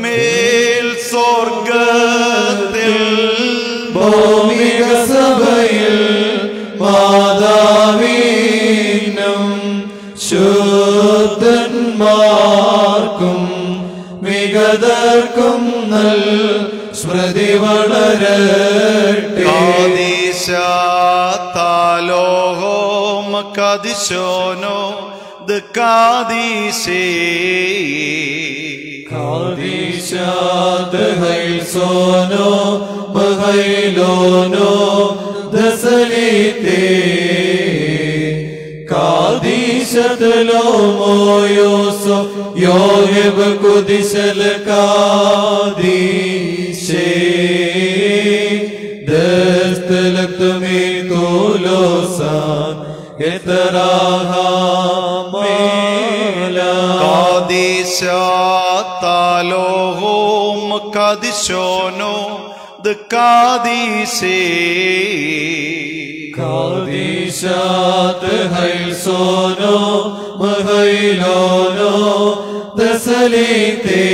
മേൽ സ്വർഗത്തിൽ ഭൗമിക സഭയിൽ മാതാവീനും ശുദ്ധന്മാർക്കും വിഗതർക്കും നൽ സ്മൃതി വളരട്ടെ കാദീശാതാലോഹോം കാദിശോനോ ദകാദീശേ കാദീശാത് ഹൈസോനോ ബഹൈലോനോ ദസലിതേ കാദീശതലോ മോയോസോ യോഹെബ് കുദിശൽ കാദീശേ ദസ്തലക്തുമേ തോലോസാൻ കാദീശാതാലോഹോം കാദിശോനോ ദകാദീശേ കാദീശാത് ഹൈൽസോനോ മഹൈലോനോ ദസലീതേ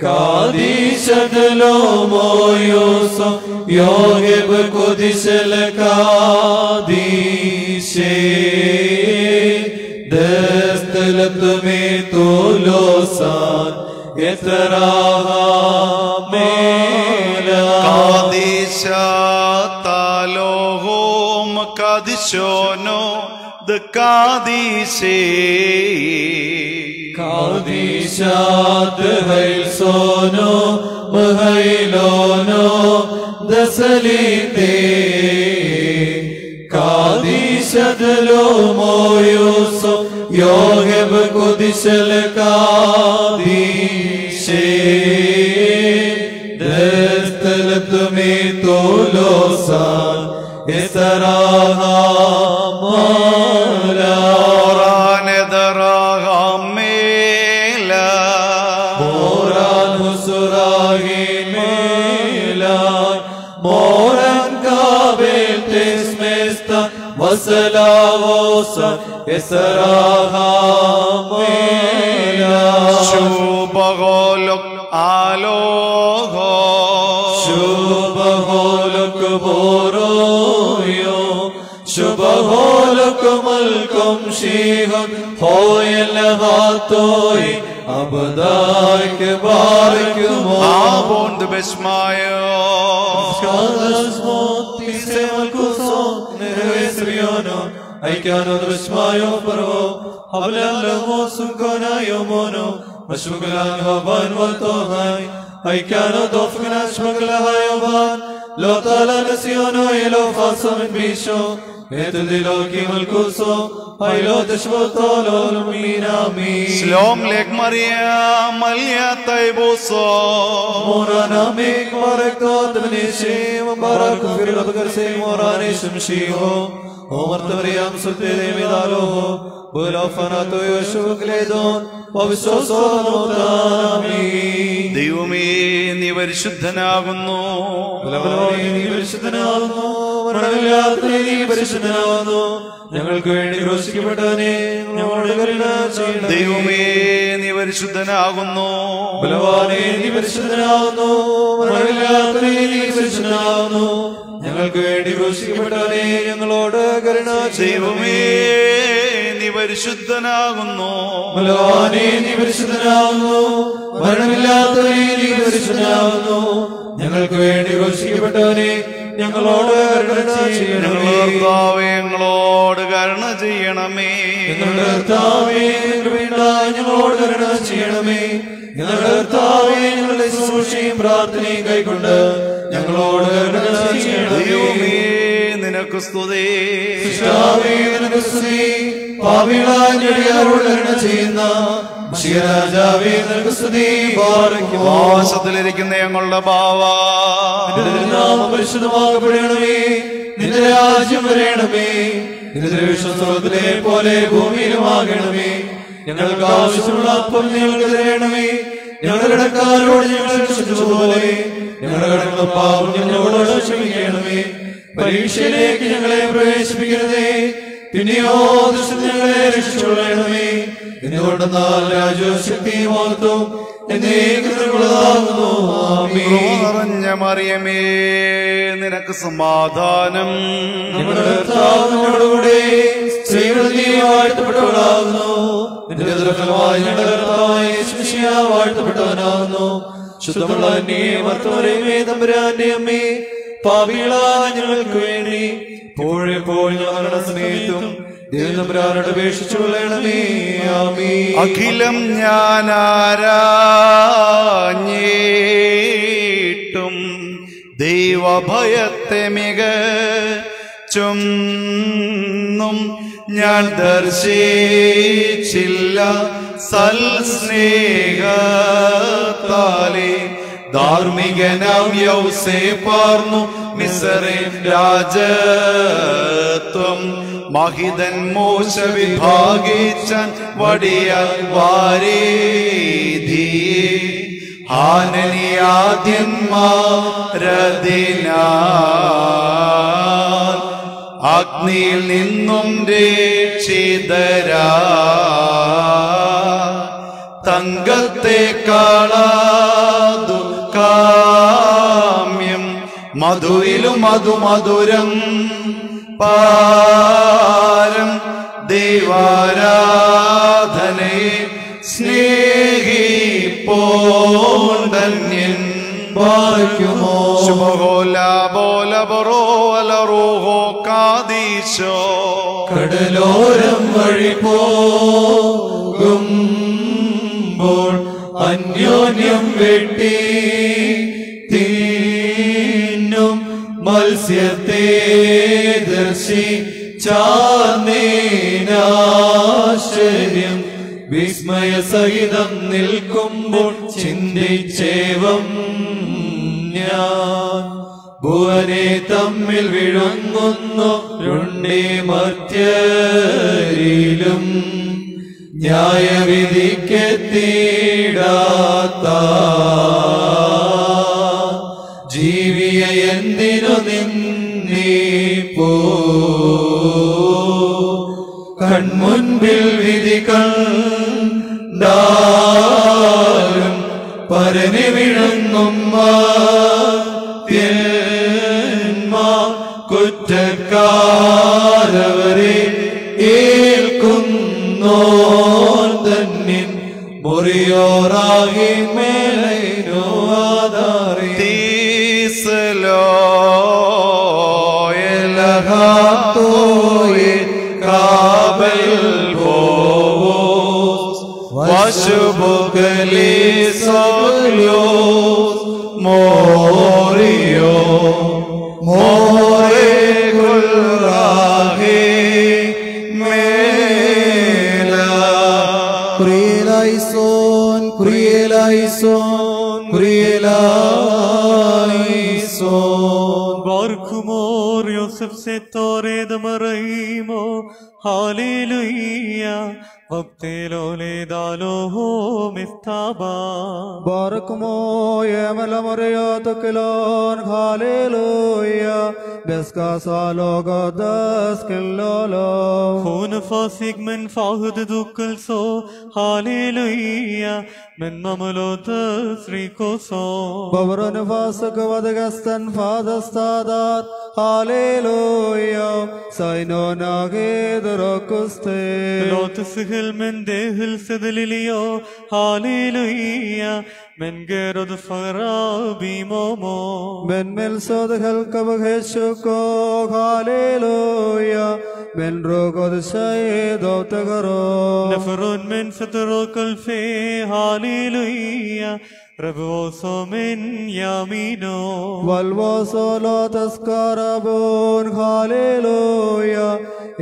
കാദീശദലോ മോയോസോ യോഹെബ് കൊദിശല കാദീശേ ദസ്തലത്തുമേ തോലോസാൻ എത്തറാഹ മേല കാദീശ താലോഹോം കാദിശോനോ കാദീശേ കാദീശാത് ഹൈൽസോനോ മഹൈലോനോ ദസലീതേ കാദീശദലോ മോയോസോ യോഹെബ് കൊദിശല കാദീശേ ദസ്തലത്തുമേ തോലോസാൻ എസറാഹ മാല മേല മോറാൻ ഹുസുറാഹി മേല മോറാൻ കാബേൽ തെസ്മെസ്ത വസലാവോസ എസറാഹ മേല ശുഭഗോലക് ആലോഹോ ശുഭഗോലക് ബോരോയോ ശുഭഗോലക് മൽക്കും ശീഹം ഹോയൽ ഹാത്തോയി അബദായ്ക്ക് ബാരക്കുമോ ആബോണ്ട് ബെസ്മായോ സ്കാദസ്മോത്തിസെ മൽക്കുസോ നെഹവേസ്രിയോനോ ഐക്യാനോ ബെസ്മായോ പർവോ ഹവലല്ലമോ സുഖോനായോ മോനോ മശുഗലാൻ ഹബാൻ വൽത്തോഹായ് ഐക്യാനോ ദോഫ്ഗനാശ്മഗലഹായോ ബാൻ ലോ താല നസിയോനോ എലോ ഫാസമിൻ ബീഷോ എത്തുദിലോക്കി മൽക്കുസോ ഹൈലോ ദശ്വത്തോലോ മീനാമീ സ്ലോം ലേക്ക് മറിയാം മല്യ തൈബൂസോ മോറാനാ മേഘ് മറക്തോ തമനേശേ മബാരക് ഫിർലബ കർസേ മോറാനേ ശംശീഹോ ഓമർത്തവരിയാം സുൽത്തേദേ മേദാലോഹോ ബുലോഫനാത്തോ യോശുക്ലേദോൻ വവിശ്വസോ നോതാമീ ദൈവമേ നീ പരിശുദ്ധനാകുന്നു നീ പരിശുദ്ധനാകുന്നു മരണമില്ലാത്തവനേ നീ പരിശുദ്ധനാകുന്നു ഞങ്ങൾക്ക് വേണ്ടി ക്രൂശിക്കപ്പെട്ടവനെ ഞങ്ങളുടെ കരുണ ചെയ്യണമേ ദൈവമേ നീ പരിശുദ്ധനാകുന്നു ബലവാനേ നീ പരിശുദ്ധനാകുന്നു മരണമില്ലാത്തവനേ നീ പരിശുദ്ധനാകുന്നു ഞങ്ങൾക്ക് വേണ്ടി ക്രൂശിക്കപ്പെട്ടവനെ ഞങ്ങളോട് കരുണ ദൈവമേ നീ പരിശുദ്ധനാകുന്നു ബലവാനേ നീ പരിശുദ്ധനാകുന്നു മരണമില്ലാത്തവനേ നീ പരിശുദ്ധനാകുന്നു ഞങ്ങൾക്ക് വേണ്ടി ക്രൂശിക്കപ്പെട്ടവനെ ഞങ്ങളോട് കരുണ ചെയ്യണമേ ഞങ്ങളോട് കരുണ ചെയ്യണമേ ഞങ്ങളുടെ കർത്താവേ കൃപയുണ്ടായി ഞങ്ങളോട് കരുണ ചെയ്യണമേ ഞങ്ങളുടെ കർത്താവേ ഞങ്ങളുടെ ശുശ്രൂഷയും പ്രാർത്ഥനയും കൈക്കൊണ്ട് ഞങ്ങളോട് കരുണ ചെയ്യണമേ നിനക്ക് സ്തുതി നിനക്ക് സ്തുതി പാപികളായ ഞടിയാരോട് കരുണ ചെയ്യുന്ന രാജാവേ നിനക്ക് സ്തുതി വാസത്തിലിരിക്കുന്ന ഞങ്ങളുടെ ബാവാ നാമം പരിശുദ്ധമാകപ്പെടണമേ നിന്റെ രാജ്യം വരേണമേ നിന്റെ വിശ്വസ്വത്തിലെ പോലെ ഭൂമിയിലുമാകണമേ ഞങ്ങൾക്ക് ആവശ്യമുള്ള അപ്പം ഞങ്ങൾക്ക് തരണമേ ഞങ്ങളുടെ കടക്കാരോട് ഞങ്ങൾ ക്ഷമിച്ചതുപോലെ ഞങ്ങളുടെ കടങ്ങളുടെ പാപം ഞങ്ങളോട് ക്ഷമിക്കണമേ പരീക്ഷയിലേക്ക് ഞങ്ങളെ പ്രവേശിപ്പിക്കരുതേ പിന്നെയോ ദുഷ്ടത്തിൽ ഞങ്ങളെ രക്ഷിച്ചുകൊള്ളണമേ എന്തുകൊണ്ടെന്നാൽ രാജ്യവും ശക്തിയും മഹത്വവും എന്നേക്കുള്ളതാകുന്നു ആമേൻ. നിറഞ്ഞ മറിയമേ നിനക്ക് സമാധാനം ഞങ്ങളുടെ കർത്താവ് ഞങ്ങളോടുകൂടെ സ്ത്രീകളിൽ നീ വാഴ്ത്തപ്പെട്ടവളാകുന്നു നിന്റെ ദുർഫലമായി ഞങ്ങളുടെ കർത്താവായ യേശുമിശിഹ വാഴ്ത്തപ്പെട്ടവനാകുന്നു ശുദ്ധമുള്ള മർത്തവരമേ തമ്പുരാന്റെ അമ്മേ പാപികളായ ഞങ്ങൾക്ക് വേണ്ടി എപ്പോഴെപ്പോഴും ഞങ്ങളുടെ സമയത്തും ദൈവതമ്പുരാനോട് അപേക്ഷിച്ചുകൊള്ളണമേ ആമേൻ. അഖിലം ഞാൻ ആരാഞ്ഞിട്ടും ദൈവഭയത്തെ മികച്ചൊന്നും ഞാൻ ദർശിച്ചില്ല സൽസ്നേഹത്താലേ ധാർമ്മികനാം യൗസേപ്പാർന്നു മിസ്രയീം രാജത്വം മഹിതൻ മോശ വിഭാഗിച്ചാൻ വടിയാൽ വാരീധിയെ ഹാനനിയാദ്യന്മാരതിനാൽ അഗ്നിയിൽ നിന്നും രക്ഷിതരാ തങ്കത്തെക്കാളാതു കാമ്യം മധുവിലും മധുമധുരം പാരം ദൈവാരാധനയെ സ്നേഹിപ്പോണ്ടന്യൻ വായിക്കുമോ കാദീശോ കടലോരം വഴി പോകുമ്പോൾ അന്യോന്യം വെട്ടി തീന്നും മത്സ്യത്തെ ദർശിച്ചാർന്നേനാശ്ചര്യം വിസ്മയസഹിതം നിൽക്കുമ്പോൾ ചിന്തിച്ചേവം ഞാൻ ഭുവനെ തമ്മിൽ വിഴുങ്ങുന്നു രുണ്ണി മധ്യരിലും ന്യായവിധിക്കെത്തിടാത്ത ജീവിയ എന്തിനു നിന്നീപ്പോ കൺമുൻപിൽ വിധി കണ്ടാലും പരനി വിഴുങ്ങും കുറ്റക്കാരവരെ ഏൽക്കുന്നോ തന്നിൻ മുറിയോറാകി മേലോ ആധാറി തീസലോയലഹാത്തോയെ കാബൽ ബോസ് വശുബുകലി സോലോ മോറിയോ മോറെ ഗുൽറാഹി മേല Kurielison, Kurielison, Kurielison. Barkumor Yosef Setore de Maraimo, Hallelujah. Vaptelole dalo mistaba. Barkumo yemala Maria Tokilon, Hallelujah. Beskasalo Godas Kilolo. Hun fasigmen fahud dukkel so, Hallelujah. Men mamalotas rikoso. Bavron Vasak Vadagastan Fadastadat, Hallelujah. Saino Nagid Rokuste. Lotus Hill men dehil sedilio, Hallelujah. Men gerod farabi momo. Men Melsod Helkabheshuko, Hallelujah. Men Rogod Shayed Otagaro. Neferon men satrokal fe, Hallelujah. Ravoso men yamino. Valvoso lotas karabon, Hallelujah.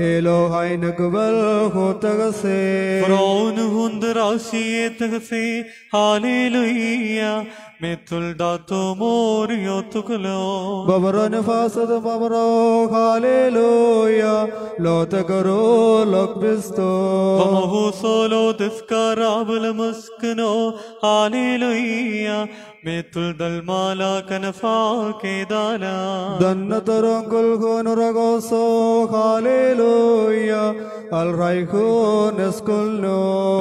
Elohai Nakbal Hotagase. Fraun hundrashi etagase, Hallelujah. Metul dato morio tuklo. Babron Fasad Babro, Hallelujah. Lotagaro Lokbisto. Vamahu solo deskarabal muskno, Hallelujah. Metul dalmala kanafa kedala. Dannatarangul Gonuragoso, Hallelujah. Al Raikun Eskulno.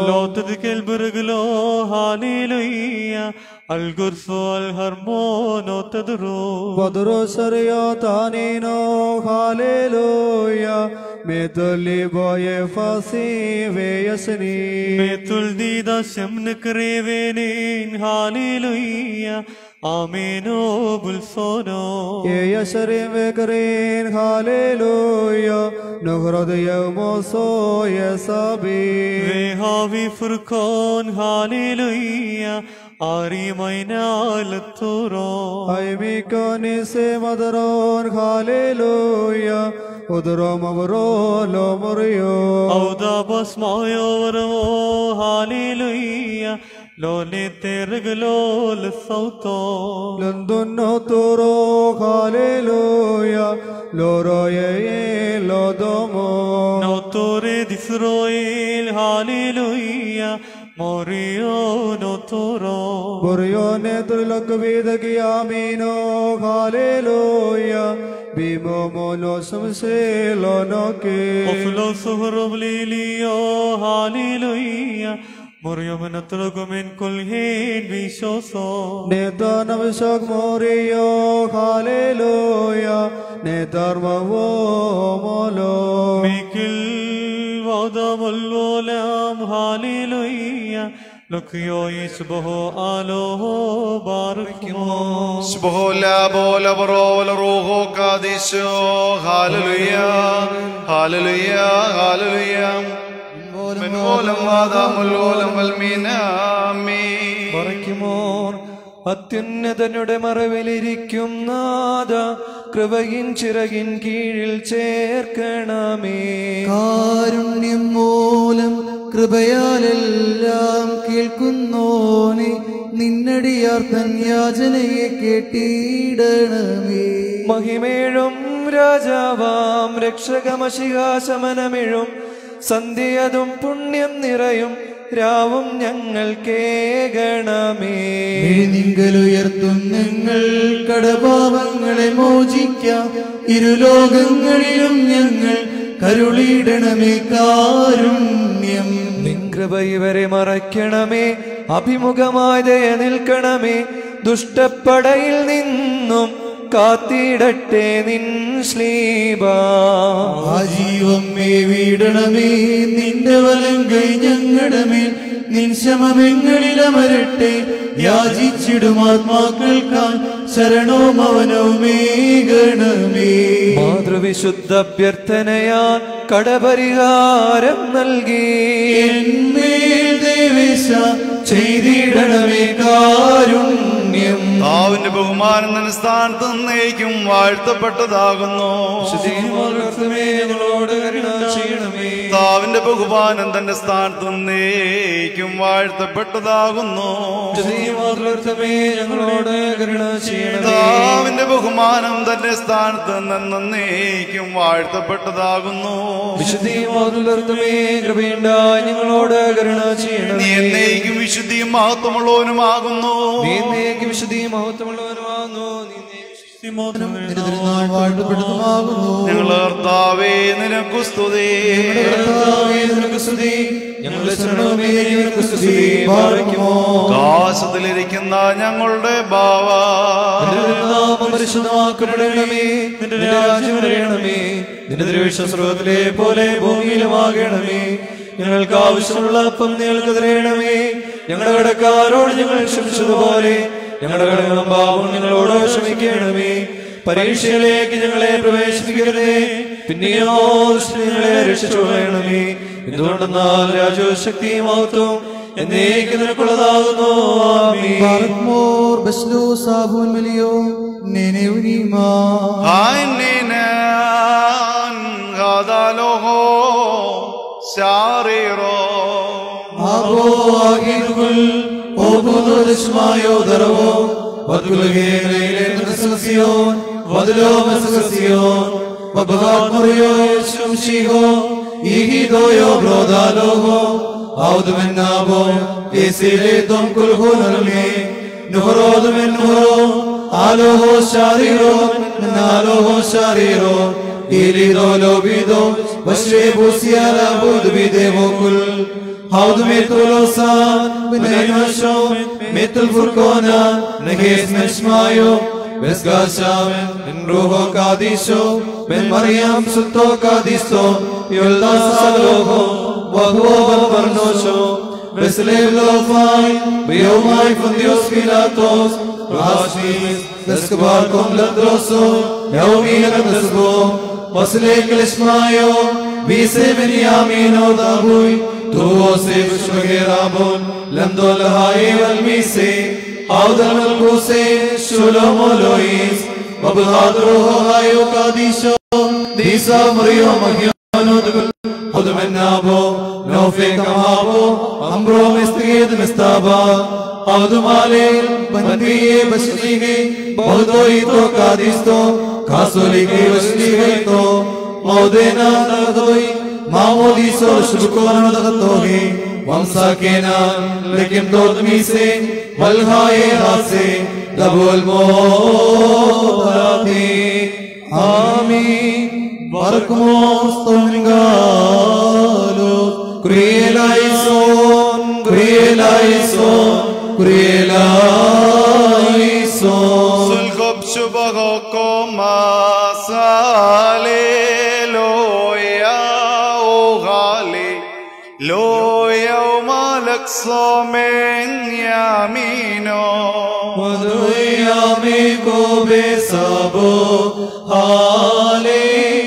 Lotad kelburglo, Hallelujah. Al gurso al harmono tadru. Padro Saryatanino, Hallelujah. Metuli boye fasi veyasni. Metul dida shamn krevenin, Hallelujah. Ameno bulsono. Yasharim vekarin, Hallelujah. Nugrod yawmoso yasabi. Vehavi furkon, Hallelujah. Ari mainal turo. Aimikoni se madaron, Hallelujah. Udro mavro lo murio. Auda basmayo varmo, Hallelujah. Lo neterglo l'sauto. London turo, Hallelujah. Loro ye lo domo. Notore d'Israel, Hallelujah. Moriono toro. Borione tulak vida kiamino hallelujah. Bimo mono samselo noke. Oflo suhrob lilio hallelujah. Moriomena tulgumin kulhin vishoso. Neta navshak morio hallelujah. Netar mavomolo. Mikil vadamullolam hallelujah. Lokyo isboho aloho barakimo. Sboho labo labro laroho kadisho. Hallelujah, hallelujah, hallelujah. من أولم آدم الأولم والمينامي പറയ്ക്കുമോർ അത്യുന്നതനുടെ മറവിലിരിക്കും നാഥ കൃപയിൻ ചിറകിൻ കീഴിൽ ചേർക്കണമേ. കാരുണ്യം മൂലം കൃപയാലെല്ലാം കേൾക്കുന്നോനെ നിന്നടിയാർ തൻ യാചനയെ കേട്ടിടണമേ. മഹിമേഴും രാജാവാം രക്ഷകമശിഹാശമനമിഴും സന്ധ്യയതും പുണ്യം നിറയും രാവും ഞങ്ങൾ കേകണമേ. നിങ്ങളുയർത്തും നിങ്ങൾ കടപാപങ്ങളെ മോചിക്കാം. ഇരുലോകങ്ങളിലും ഞങ്ങൾ കരുളിയിടണമേ കാരുണ്യം. നിൻ കൃപ ഇവരെ മറയ്ക്കണമേ, അഭിമുഖമായി ദയ നിൽക്കണമേ. ദുഷ്ടപ്പടയിൽ നിന്നും കാത്തിടട്ടെ നിൻ ശ്ലീബ. ആജീവം വീടണമേ നിന്റെ വലം കൈ ഞങ്ങളുടെ മേൽ. നിൻ ശമമെങ്ങളിൽ അമരട്ടെ യാചിച്ചിടും ആത്മാക്കൾക്കായി ശരണവും അവനവുമേകണമേ. മാതൃവിശുദ്ധ അഭ്യർത്ഥനയാൽ കടപരിഹാരം നൽകി എന്മേൽ ദേവേശ ചെയ്തിടണമേ കാരുണ്യം. താവിന്റെ ബഹുമാനം തന്റെ സ്ഥാനത്ത് നയിക്കും വാഴ്ത്തപ്പെട്ടതാകുന്നു. ഞങ്ങളോട് കരുണ ചെയ്യണമേ. താവിന്റെ ബഹുമാനം തന്റെ സ്ഥാനത്ത് നയിക്കും വാഴ്ത്തപ്പെട്ടതാകുന്നു. ഞങ്ങളോട് കരുണ ചെയ്യണമേ. താവിന്റെ ബഹുമാനം തന്റെ സ്ഥാനത്ത് നന്നേക്കും വാഴ്ത്തപ്പെട്ടതാകുന്നു. വിശുദ്ധിയുമാതുലർത്തുമേ കൃപയുണ്ടായി ഞങ്ങളോട് കരുണ ചെയ്യണമേ. നീ എന്നേക്കും വിശുദ്ധിയും മഹത്വമുള്ളവനുമാകുന്നു. നീ എന്നേക്കും വിശുദ്ധിയും മഹത്വമുള്ളവനുമാകുന്നു. ഞങ്ങൾ കർത്താവേ നിനക്കു സ്തുതി. ആകാശത്തിലിരിക്കുന്ന ഞങ്ങളുടെ ബാവ പരിശുദ്ധമാക്കപ്പെടണമേ. നിന്റെ രാജ്യം വരയണമേ. നിന്റെ തിരുവിശ്വാസത്തിലെ പോലെ ഭൂമിയിലുമാകണമേ. ഞങ്ങൾക്ക് ആവശ്യമുള്ള അപ്പം ഞങ്ങൾക്ക് തരയണമേ. ഞങ്ങളുടെ കടക്കാരോട് ഞങ്ങൾ ക്ഷമിച്ചതുപോലെ ഞങ്ങളുടെ കടങ്ങളും പാപവും ഞങ്ങളോട് ക്ഷമിക്കണമേ. പരീക്ഷയിലേക്ക് ഞങ്ങളെ പ്രവേശിപ്പിക്കരുതേ, പിന്നെയോ ഞങ്ങളെ രക്ഷിച്ചുകൊള്ളണമേ. എന്തുകൊണ്ടെന്നാൽ രാജ്യവും ശക്തിയും മഹത്വവും എന്നേക്കും നിനക്കുള്ളതാകുന്നു. ആമേൻ. Howd metolosan benayashom metul furkona neges meshmayo besgasham en ruho kadisho ben Maryam sulto kadisto yoldas saloho wahuo barnosho beslev lofai biomai fundios filatos rashis deskubar kom ladroso yaomi nadesgo wasle kleshmayo bise benyamin odahui Tu osif shmagerabon lamdol hai wal mise audal al kuse shulam lois babadro hayo kadisho disa mario magyanod khud menabo nofe kamabo amro mistid mistaba audumale bandiye bashlige bahudoi to kadisto kasolige bashlige to maudena nadoi Maoli so shukona dagatohi Wamsakenan lekim dod mise malhaye hase dabul morati. Amin. Barkmos tongalo Krielaison, Krielaison, Krielaison. Sulkop shubahoko masale loya ohale loya malak somen yamino. Madhuyami ko besabo hallelujah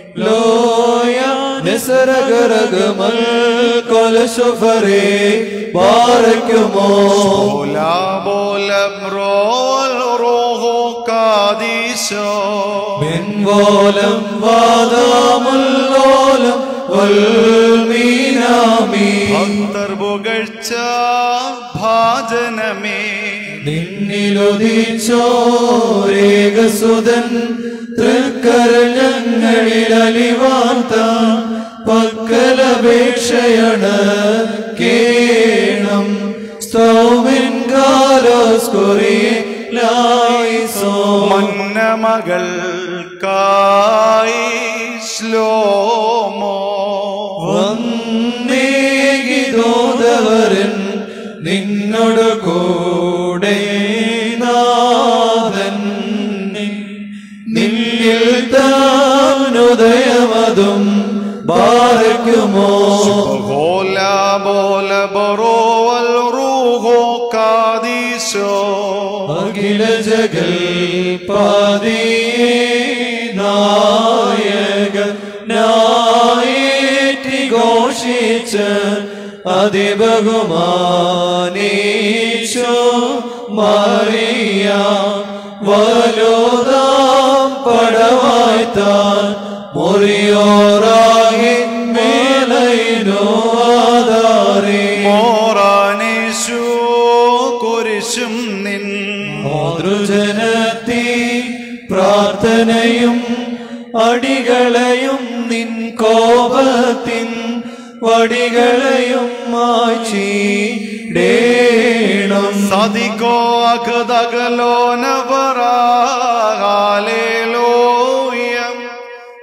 hallelujah nesaragaragal kol shofare barakumo bola bola brol roho kadisho min volam vadamul volam wal minami bhaktar bugazhcha bhajaname നിന്നിലുദിച്ചോരേകസുതൻ തൃക്കരഞ്ഞങ്ങളിൽ അലിവാർത്ത പക്കലപേക്ഷയാണ് കേണം സ്തോമിൻ കാലോസ്കുറിയിലായിസോ മന്നമകൾക്കായി ശ്ലോമോ വന്നേകിതോദവരൻ നിന്നോട് കൂടെ നാഥൻ നിന്നിൽ താനുദയമതും ബാരക്കുമോ Bola Bola ബറോവൽ റൂഹോ കാദീശോ അഖില ജഗൽ പാതിയേ നായക നായേറ്റി ഘോഷിച്ച് അതിബഹുമാനീശോ മറിയ വലുതാം പടവായ്ത്താൻ മുറിയോറാഹിൻ മേലൈനോ ആധാരേ മോറാനേശു കുരിശും നിൻ മാതൃജനത്തി പ്രാർത്ഥനയും അടികളെയും നിൻ കോപത്തിൻ വടികളെയും മായ്ച്ചിടേണം സദിക്കോ അകതകലോ നവറാലേലോയം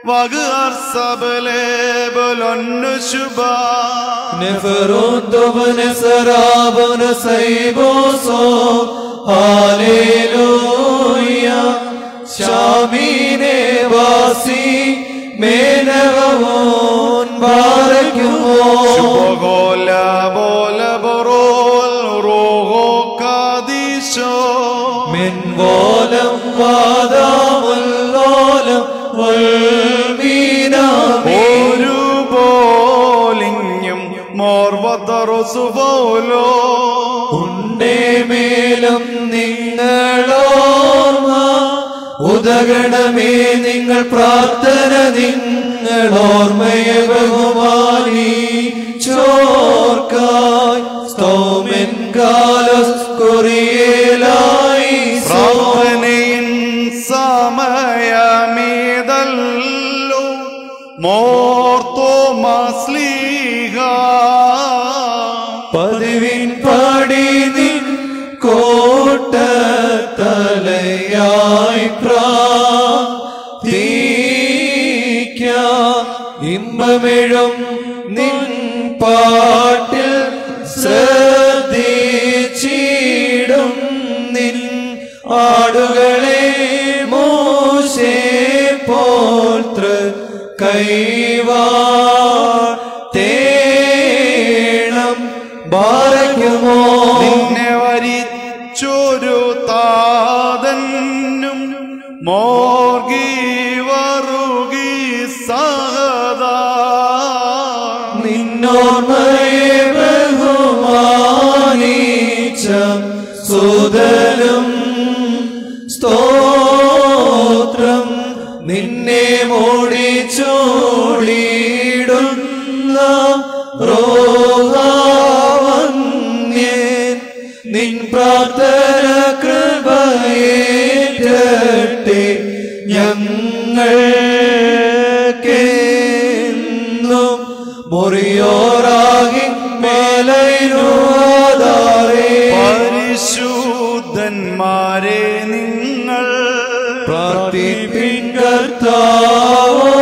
വഗ് അർസബലേബലൊന്നു ശുഭ നെഫറുദ്ദുബന് സറാബന് സൈബോസോ hallelujah ശാമീനെ വാസി മേനവോൻ ബാരക്കുമോ ശുഭഗോല Bola ബറോൽ റോഹോ കാദീശോ മെൻവോലം വാദാമുല്ലോലം വൽമീനാമി ഒരു പോലിഞ്ഞും മോർവതറുസുപോലോ ഉണ്ടേ മേലും നിങ്ങളോർമ്മ ഉദഗണമേ നിങ്ങൾ പ്രാർത്ഥന നിങ്ങളോർമ്മയെ ബഹുമാനി ചോർക്കായി സ്തോമൻ കാലസ് കുറിയേലായി പ്രാർത്ഥനയിൻ സമയമേതല്ലോ മോർത്തോ മസ്ലീഹ പതിവിൻ പടി നിൻ കോട്ട തലയായി പ്രാർത്ഥിക്ക ഇമ്പമെഴും നിൻ പാട്ടിൽ ശ്രദ്ധിച്ചിടും നിൻ ആടുകളെ മോശേ പോത്ര കൈവാട്ടേണം ബാരക്കുമോ നിന്നെ വരിച്ചൊരു താതന്നും മോർഗി വറുകി സഹദാ നിന്നോർമ്മയെ ബഹുമാനിച്ച സുതലും സ്തോത്രം നിന്നെ മോടിച്ചോടിയിടുന്ന റോഹാവന്യൻ നിൻ പ്രാർത്ഥന കൃപയേറ്റട്ടെ ഞങ്ങൾക്കെന്നും മുറിയോറാകി മേലൈനുവാദാരേ. പരിശുദ്ധന്മാരെ നിങ്ങൾ പ്രാർത്ഥിപ്പിൻ കർത്താവോട്,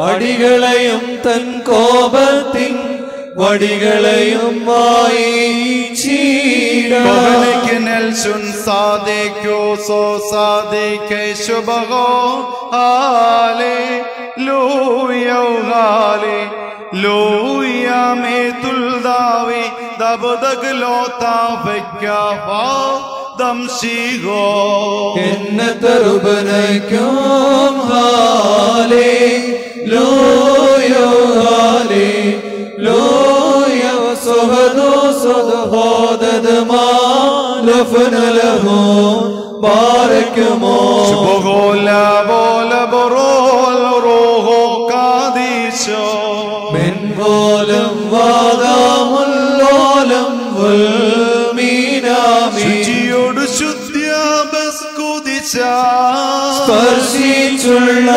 അടികളെയും തൻ കോപത്തിൻ വടികളെയും വായിച്ചീടാൻ. നെൽസുൻ സാദേക്കോ സോ സാദേക്കേ ശുഭഗോ ഹാലേ ലൂയോ ഹാലേ ലൂയ മേ തുൽദാവി ദബദഗ് ലോതാ വയ്ക്കാവാ ദംശിഗോ. എന്നെ തരുബനയ്ക്കും ഹാലേ ലൂയോ ഹാലേ ലൂയോ സുഹദോ സുദ്ഹോദദ്മാ ലഫ്നലഹോ ബാരക്കുമോ. ശുഭഗോല ബോല ബറോൽ റോഹോ കാദീശോ. മെൻപോലം വാദാമുല്ലോലം വൽമീനാമി. ശുചിയോട് ശുദ്ധ്യാബസ്കുദിച്ച സ്പർശിച്ചുള്ള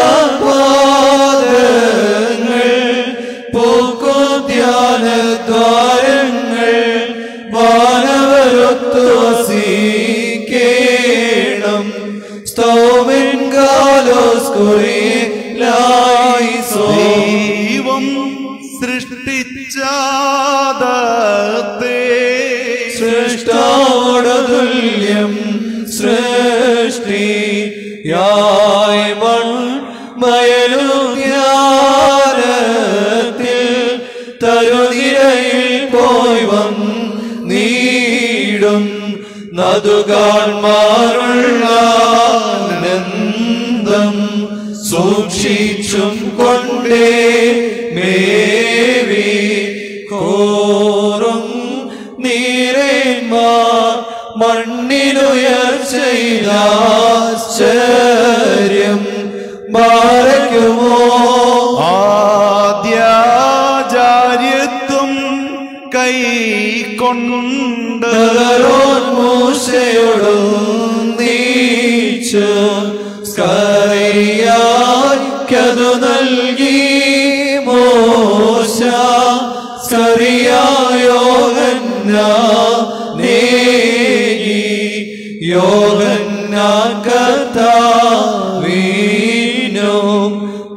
പാദങ്ങൾ പൂക്കുദ്യാനദ്വാരങ്ങൾ വാനവരൊത്തു വസിക്കേണം. സ്തോമൻ കാലോസ്കുറിലായിസോ. ദൈവം സൃഷ്ടിച്ചാദത്തെ സൃഷ്ടാവോട് തുല്യം സൃഷ്ടിയായി മൺമയലുദ്യാനത്തിൽ തരുനിരയിൽ പോയി വന്നീടും നദുകാന്മാരുള്ള ആനന്ദം സൂക്ഷിച്ചും കൊണ്ടേ മേവി കോറും നീരന്മാർ മണ്ണിലുയർച്ചയിലാശ്ചര്യം ബാരക്കുമോ. ആദ്യാചാര്യത്വം കൈക്കൊണ്ട് മൂശയോടും നീച്ചു സ്കറിയായ്ക്കതു നൽകി മോശ. സ്കറിയായോഹന്നാനേകി യോഹന്നാൻ കർത്താവീനും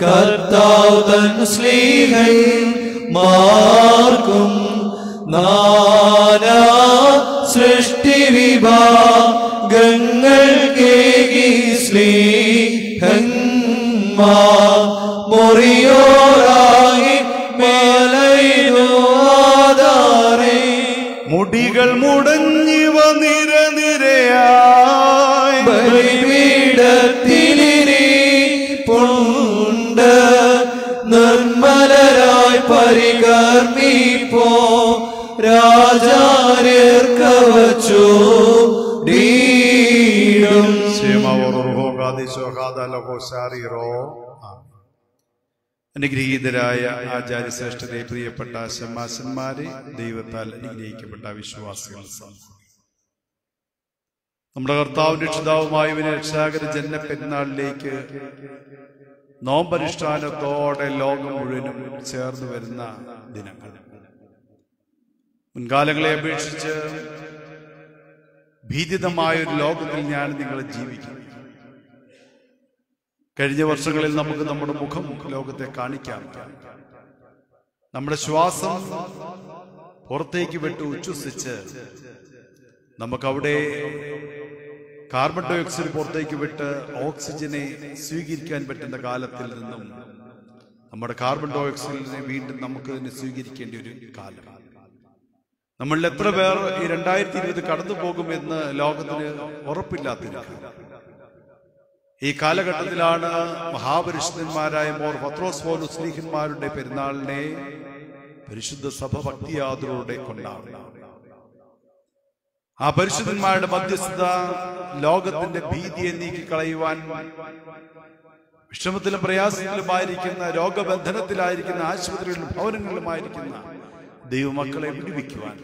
കർത്താവ് തൻ സ്ലീഹന്മാർക്കും നാനാ സൃഷ്ടിവിഭാഗങ്ങൾ കേകി സ്ലീഹന്മാർ മുറിയോറായി മേലൈനുവാദാരേ. മുടികൾ മുടഞ്ഞിവ നിരനിരയായി ബലിപീഠത്തിലിരിപ്പുണ്ട്. നിർമ്മലരായി പരികർമ്മിപ്പോ രാജാര്യർക്കവച്ചു ഡീടും. അനുഗ്രഹീതരായ ആചാര്യശ്രേഷ്ഠരെ, പ്രിയപ്പെട്ട ശമാശന്മാരെ, ദൈവത്താൽ അനുഗ്രഹിക്കപ്പെട്ട വിശ്വാസികൾ, നമ്മുടെ കർത്താവിന്റെ രക്ഷിതാവുമായവനെ രക്ഷാകര ജന്മ പെരുന്നാളിലേക്ക് നോമ്പനുഷ്ഠാനത്തോടെ ലോകം മുഴുവനും ചേർന്ന് വരുന്ന ദിനങ്ങൾ. മുൻകാലങ്ങളെ അപേക്ഷിച്ച് ഭീതിതമായൊരു ലോകത്തിൽ ഞാൻ നിങ്ങളെ ജീവിക്കും. കഴിഞ്ഞ വർഷങ്ങളിൽ നമുക്ക് നമ്മുടെ മുഖം ലോകത്തെ കാണിക്കാം. നമ്മുടെ ശ്വാസം പുറത്തേക്ക് വിട്ട് ഉച്ഛ്വസിച്ച് നമുക്കവിടെ കാർബൺ ഡൈ ഓക്സൈഡ് പുറത്തേക്ക് വിട്ട് ഓക്സിജനെ സ്വീകരിക്കാൻ പറ്റുന്ന കാലത്തിൽ നിന്നും നമ്മുടെ കാർബൺ ഡൈ ഓക്സൈഡിനെ വീണ്ടും നമുക്ക് തന്നെ സ്വീകരിക്കേണ്ട ഒരു കാലം. നമ്മളിൽ എത്ര പേർ ഈ 2020 കടന്നു പോകുമെന്ന് ലോകത്തിന് ഉറപ്പില്ലാത്തിരിക്കും. ഈ കാലഘട്ടത്തിലാണ് മഹാപരിശുദ്ധന്മാരായ മോർ പത്രോസ് പൗലോസ് ശ്ലീഹന്മാരുടെ പെരുന്നാളിനെ പരിശുദ്ധ സഭ ഭക്തിയാദരോടെ കൊണ്ടാടുന്നത്. ആ പരിശുദ്ധന്മാരുടെ മധ്യസ്ഥത ലോകത്തിന്റെ ഭീതിയെ നീക്കിക്കളയുവാൻ, വിഷമത്തിലും പ്രയാസത്തിലുമായിരിക്കുന്ന, രോഗബന്ധനത്തിലായിരിക്കുന്ന, ആശുപത്രികളിലും ഭവനങ്ങളിലുമായിരിക്കുന്ന ദൈവമക്കളെ വിടുവിക്കുവാൻ,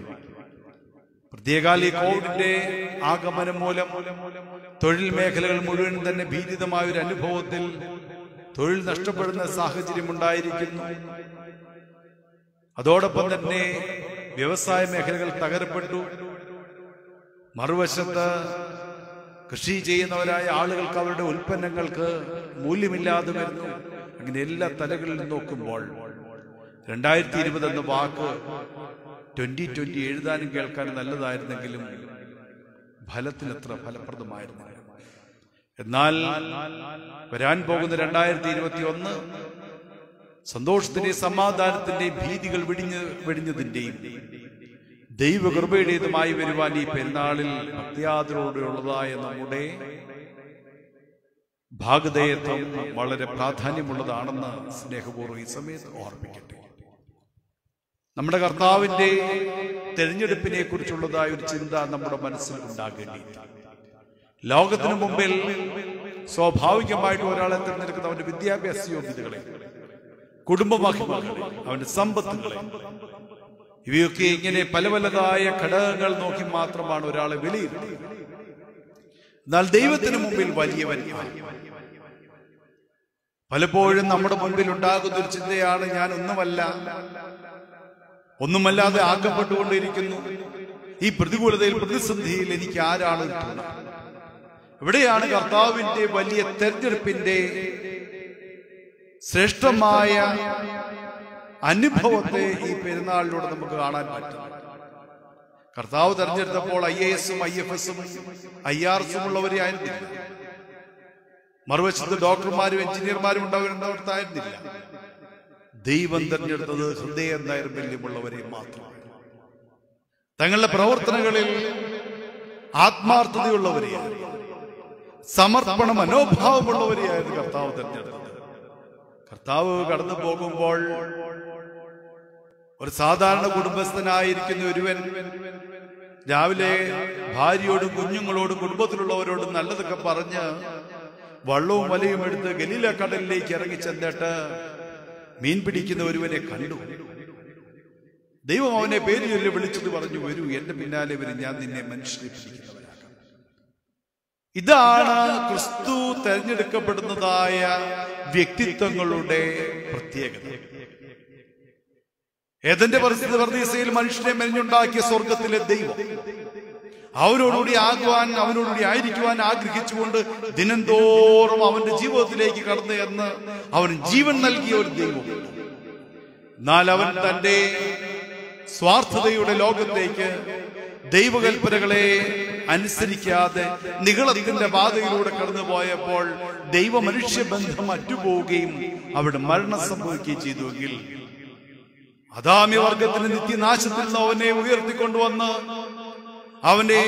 പ്രത്യേകാൽ ഈ കോവിഡിന്റെ ആഗമനം മൂലം തൊഴിൽ മേഖലകൾ മുഴുവൻ തന്നെ ഭീതിതമായ ഒരു അനുഭവത്തിൽ തൊഴിൽ നഷ്ടപ്പെടുന്ന സാഹചര്യം ഉണ്ടായിരിക്കുന്നു. അതോടൊപ്പം തന്നെ വ്യവസായ മേഖലകൾ തകരപ്പെട്ടു. മറുവശത്ത് കൃഷി ചെയ്യുന്നവരായ ആളുകൾക്ക് അവരുടെ ഉൽപ്പന്നങ്ങൾക്ക് മൂല്യമില്ലാതെ വരുന്നു. അങ്ങനെ എല്ലാ തലകളിൽ നോക്കുമ്പോൾ 2020 എന്ന വാക്ക് 2020 എഴുതാനും കേൾക്കാനും നല്ലതായിരുന്നെങ്കിലും ഫലത്തിൽ അത്ര ഫലപ്രദമായിരുന്നു. എന്നാൽ വരാൻ പോകുന്ന 2021 സന്തോഷത്തിന്റെയും സമാധാനത്തിന്റെയും ഭീതികൾ വെടിഞ്ഞതിന്റെയും ദൈവകൃപയുടേതുമായി വരുവാൻ ഈ പെരുന്നാളിൽ ഭക്തിയാദരോടെയുള്ളതായ നമ്മുടെ ഭാഗധേയത്വം വളരെ പ്രാധാന്യമുള്ളതാണെന്ന് സ്നേഹപൂർവ്വം ഈ സമയത്ത് ഓർമ്മിക്കട്ടെ. നമ്മുടെ കർത്താവിന്റെ തെരഞ്ഞെടുപ്പിനെ കുറിച്ചുള്ളതായ ഒരു ചിന്ത നമ്മുടെ മനസ്സിൽ ഉണ്ടാകേണ്ടിയിട്ടുണ്ട്. ലോകത്തിനു മുമ്പിൽ സ്വാഭാവികമായിട്ട് ഒരാളെ തിരഞ്ഞെടുക്കുന്ന അവന്റെ വിദ്യാഭ്യാസ യോഗ്യതകളെ, കുടുംബമഹിമകളെ, അവന്റെ സമ്പത്തുകളെ, ഇവയൊക്കെ ഇങ്ങനെ പല പലതായ ഘടകങ്ങൾ നോക്കി മാത്രമാണ് ഒരാളെ വിലയിരുത്തുന്നത്. എന്നാൽ ദൈവത്തിന് മുമ്പിൽ വലിയവൻ പലപ്പോഴും നമ്മുടെ മുൻപിൽ ഉണ്ടാകുന്ന ഒരു ചിന്തയാണ്, ഞാൻ ഒന്നുമല്ലാതെ ആക്കപ്പെട്ടുകൊണ്ടിരിക്കുന്നു. ഈ പ്രതികൂലതയിൽ, പ്രതിസന്ധിയിൽ എനിക്ക് ആരാണ് തുണ? ഇവിടെയാണ് കർത്താവിന്റെ വലിയ തെരഞ്ഞെടുപ്പിന്റെ ശ്രേഷ്ഠമായ അനുഭവത്തെ ഈ പെരുന്നാളിലൂടെ നമുക്ക് കാണാൻ പറ്റും. കർത്താവ് തെരഞ്ഞെടുത്തപ്പോൾ IAS-ഉം IFS-ഉം IRS-ഉം ഉള്ളവരെ ആയിരുന്നില്ല. മറുവശത്ത് ഡോക്ടർമാരും എഞ്ചിനീയർമാരും ഉണ്ടായിരുന്നില്ല. ദൈവം തെരഞ്ഞെടുത്തത് ഹൃദയ നൈർമല്യമുള്ളവരെ മാത്രമാണ്. തങ്ങളുടെ പ്രവർത്തനങ്ങളിൽ ആത്മാർത്ഥതയുള്ളവരെയാണ്, സമർപ്പണ മനോഭാവമുള്ളവരെയായിരുന്നു കർത്താവ് തെരഞ്ഞെടുത്തത്. കർത്താവ് കടന്നു പോകുമ്പോൾ ഒരു സാധാരണ കുടുംബസ്ഥനായിരിക്കുന്ന ഒരുവൻ രാവിലെ ഭാര്യയോടും കുഞ്ഞുങ്ങളോടും കുടുംബത്തിലുള്ളവരോടും നല്ലതൊക്കെ പറഞ്ഞ് വള്ളവും വലയും എടുത്ത് ഗലീല കടലിലേക്ക് ഇറങ്ങി ചെന്നിട്ട് മീൻ പിടിക്കുന്ന ഒരുവനെ കണ്ടു. ദൈവം അവനെ പേര് ചൊല്ലി വിളിച്ചിട്ട് പറഞ്ഞു, വരൂ, എന്റെ പിന്നാലെ വരും, ഞാൻ നിന്നെ മനുഷ്യരെ പിടിക്കുന്നവരാക്കാം. ഇതാണ് ക്രിസ്തു തെരഞ്ഞെടുക്കപ്പെടുന്നതായ വ്യക്തിത്വങ്ങളുടെ പ്രത്യേകത. ഏദന്റെ പർദീസയിൽ മനുഷ്യനെ മെനഞ്ഞുണ്ടാക്കിയ സ്വർഗത്തിലെ ദൈവം അവനോടുകൂടി ആകുവാൻ, അവനോടുകൂടി ആയിരിക്കുവാൻ ആഗ്രഹിച്ചുകൊണ്ട് ദിനംതോറും അവന്റെ ജീവിതത്തിലേക്ക് കടന്നു എന്ന് അവൻ ജീവൻ നൽകിയ ഒരു ദൈവം. എന്നാൽ അവൻ തന്റെ സ്വാർത്ഥതയുടെ ലോകത്തേക്ക് ദൈവകൽപ്പനകളെ അനുസരിക്കാതെ നിഗളത്തിന്റെ പാതയിലൂടെ കടന്നു പോയപ്പോൾ ദൈവ മനുഷ്യ ബന്ധം അറ്റുപോവുകയും അവിടെ മരണം സംഭവിക്കുകയും ചെയ്തുവെങ്കിൽ അദാമ്യവർഗത്തിന്റെ നിത്യനാശത്തിൽ നിന്ന് അവനെ ഉയർത്തിക്കൊണ്ടുവന്ന് അവനെ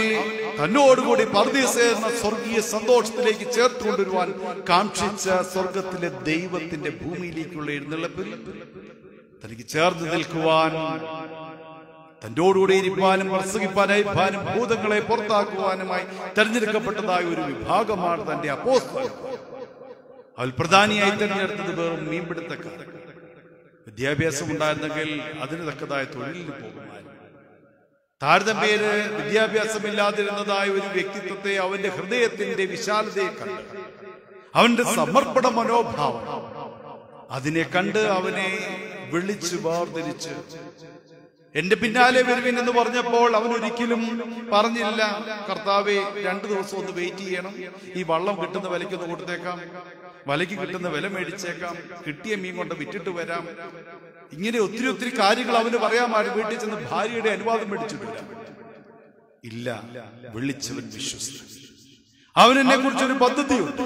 തന്നോടുകൂടി പർദീസ എന്ന സ്വർഗീയ സന്തോഷത്തിലേക്ക് ചേർത്തുകൊണ്ടുവരുവാൻ കാക്ഷിച്ച സ്വർഗത്തിലെ ദൈവത്തിന്റെ ഭൂമിയിലേക്കുള്ള എഴുന്നള്ളപ്പിൽ തനിക്ക് ചേർന്ന് നിൽക്കുവാൻ, തന്നോടുകൂടി ഇരിപ്പാനും പ്രസംഗിപ്പാനും ഭൂതങ്ങളെ പുറത്താക്കുവാനുമായി തെരഞ്ഞെടുക്കപ്പെട്ടതായ ഒരു വിഭാഗമാണ് തന്റെ അപ്പോസ്തലൻ. അവൾ പ്രധാനിയായി തെരഞ്ഞെടുത്തത് വെറും മീൻപിടുത്തക്കാർ. വിദ്യാഭ്യാസം ഉണ്ടായിരുന്നെങ്കിൽ അതിന് തക്കതായ തൊഴിലിന് പോകുമായിരുന്നു. താരതമ്യേന വിദ്യാഭ്യാസമില്ലാതിരുന്നതായ ഒരു വ്യക്തിത്വത്തെ അവന്റെ ഹൃദയത്തിന്റെ വിശാലതയെ കണ്ട്, അവന്റെ സമർപ്പണ മനോഭാവം അതിനെ കണ്ട് അവനെ വിളിച്ചു വേർതിരിച്ച് എന്റെ പിന്നാലെ വരുവിൻ എന്ന് പറഞ്ഞപ്പോൾ അവൻ ഒരിക്കലും പറഞ്ഞില്ല, കർത്താവെ 2 ദിവസം ഒന്ന് വെയിറ്റ് ചെയ്യണം, ഈ വള്ളം കിട്ടുന്ന വിലയ്ക്കൊന്ന് കൊടുത്തേക്കാം, വലയ്ക്ക് കിട്ടുന്ന വില മേടിച്ചേക്കാം, കിട്ടിയ മീൻ കൊണ്ട് വിറ്റിട്ട് വരാം. ഇങ്ങനെ ഒത്തിരി കാര്യങ്ങൾ അവന് പറയാമായിരുന്നു. വീട്ടിൽ ചെന്ന് ഭാര്യയുടെ അനുവാദം മേടിച്ചിട്ടില്ല. ഇല്ല, വിളിച്ചവൻ വിശ്വസിച്ചു. അവനെന്നെ കുറിച്ചൊരു പദ്ധതിയുണ്ട്.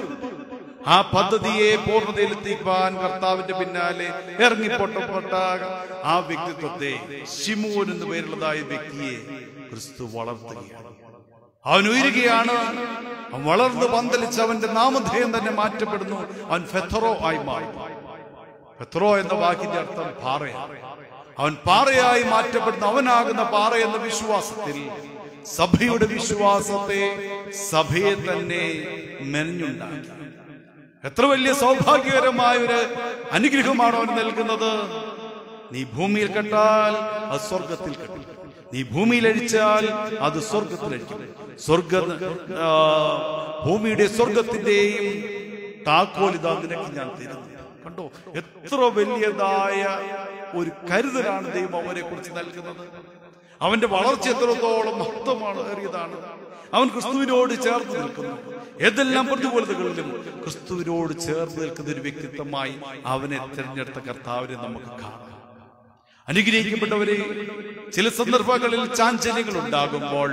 ആ പദ്ധതിയെ പൂർണ്ണതയിലെത്തിക്കാൻ കർത്താവിന്റെ പിന്നാലെ ഇറങ്ങിപ്പൊട്ടപ്പെട്ട ആ വ്യക്തിത്വത്തെ, ശിമോൻ എന്ന് പേരുള്ളതായ വ്യക്തിയെ ക്രിസ്തു വളർത്തുകയാണ്. അവൻ ഉയരുകയാണ്. അവൻ വളർന്ന് പന്തലിച്ച് അവന്റെ നാമധേയം തന്നെ മാറ്റപ്പെടുന്നു. അവൻ ഫെത്തറോ ആയി മാറി. ഫെത്തറോ എന്ന വാക്കിന്റെ അർത്ഥം പാറയാണ്. അവൻ പാറയായി മാറ്റപ്പെടുന്ന, അവനാകുന്ന പാറ എന്ന വിശ്വാസത്തിൽ സഭയുടെ വിശ്വാസത്തെ, സഭയെ തന്നെ മെനഞ്ഞുണ്ടാക്കി. എത്ര വലിയ സൗഭാഗ്യകരമായ ഒരു അനുഗ്രഹമാണ് അവൻ നൽകുന്നത്. നീ ഭൂമിയിൽ കെട്ടാൽ അത് സ്വർഗത്തിൽ കെട്ടും, നീ ഭൂമിയിൽ അഴിച്ചാൽ അത് സ്വർഗത്തിലഴിക്കും. ഭൂമിയുടെ സ്വർഗത്തിന്റെയും താക്കോൽ ഇതാ നിനക്ക് ഞാൻ തരുന്നു. കണ്ടോ, എത്ര വലിയതായ ഒരു കരുതലാണ് ദൈവം അവരെ കുറിച്ച് നൽകുന്നത്. അവന്റെ വളർച്ച എത്രത്തോളം മഹത്വമാണ് ഏറിയതാണ്. അവൻ ക്രിസ്തുവിനോട് ചേർന്ന് നിൽക്കുന്നു. ഏതെല്ലാം പ്രതികൂലതകളിലും ക്രിസ്തുവിനോട് ചേർന്ന് നിൽക്കുന്ന ഒരു വ്യക്തിത്വമായി അവനെ തിരഞ്ഞെടുത്ത കർത്താവിനെ നമുക്ക് കാണാം. അനുഗ്രഹിക്കപ്പെട്ടവരെ, ചില സന്ദർഭങ്ങളിൽ ചാഞ്ചല്യങ്ങൾ ഉണ്ടാകുമ്പോൾ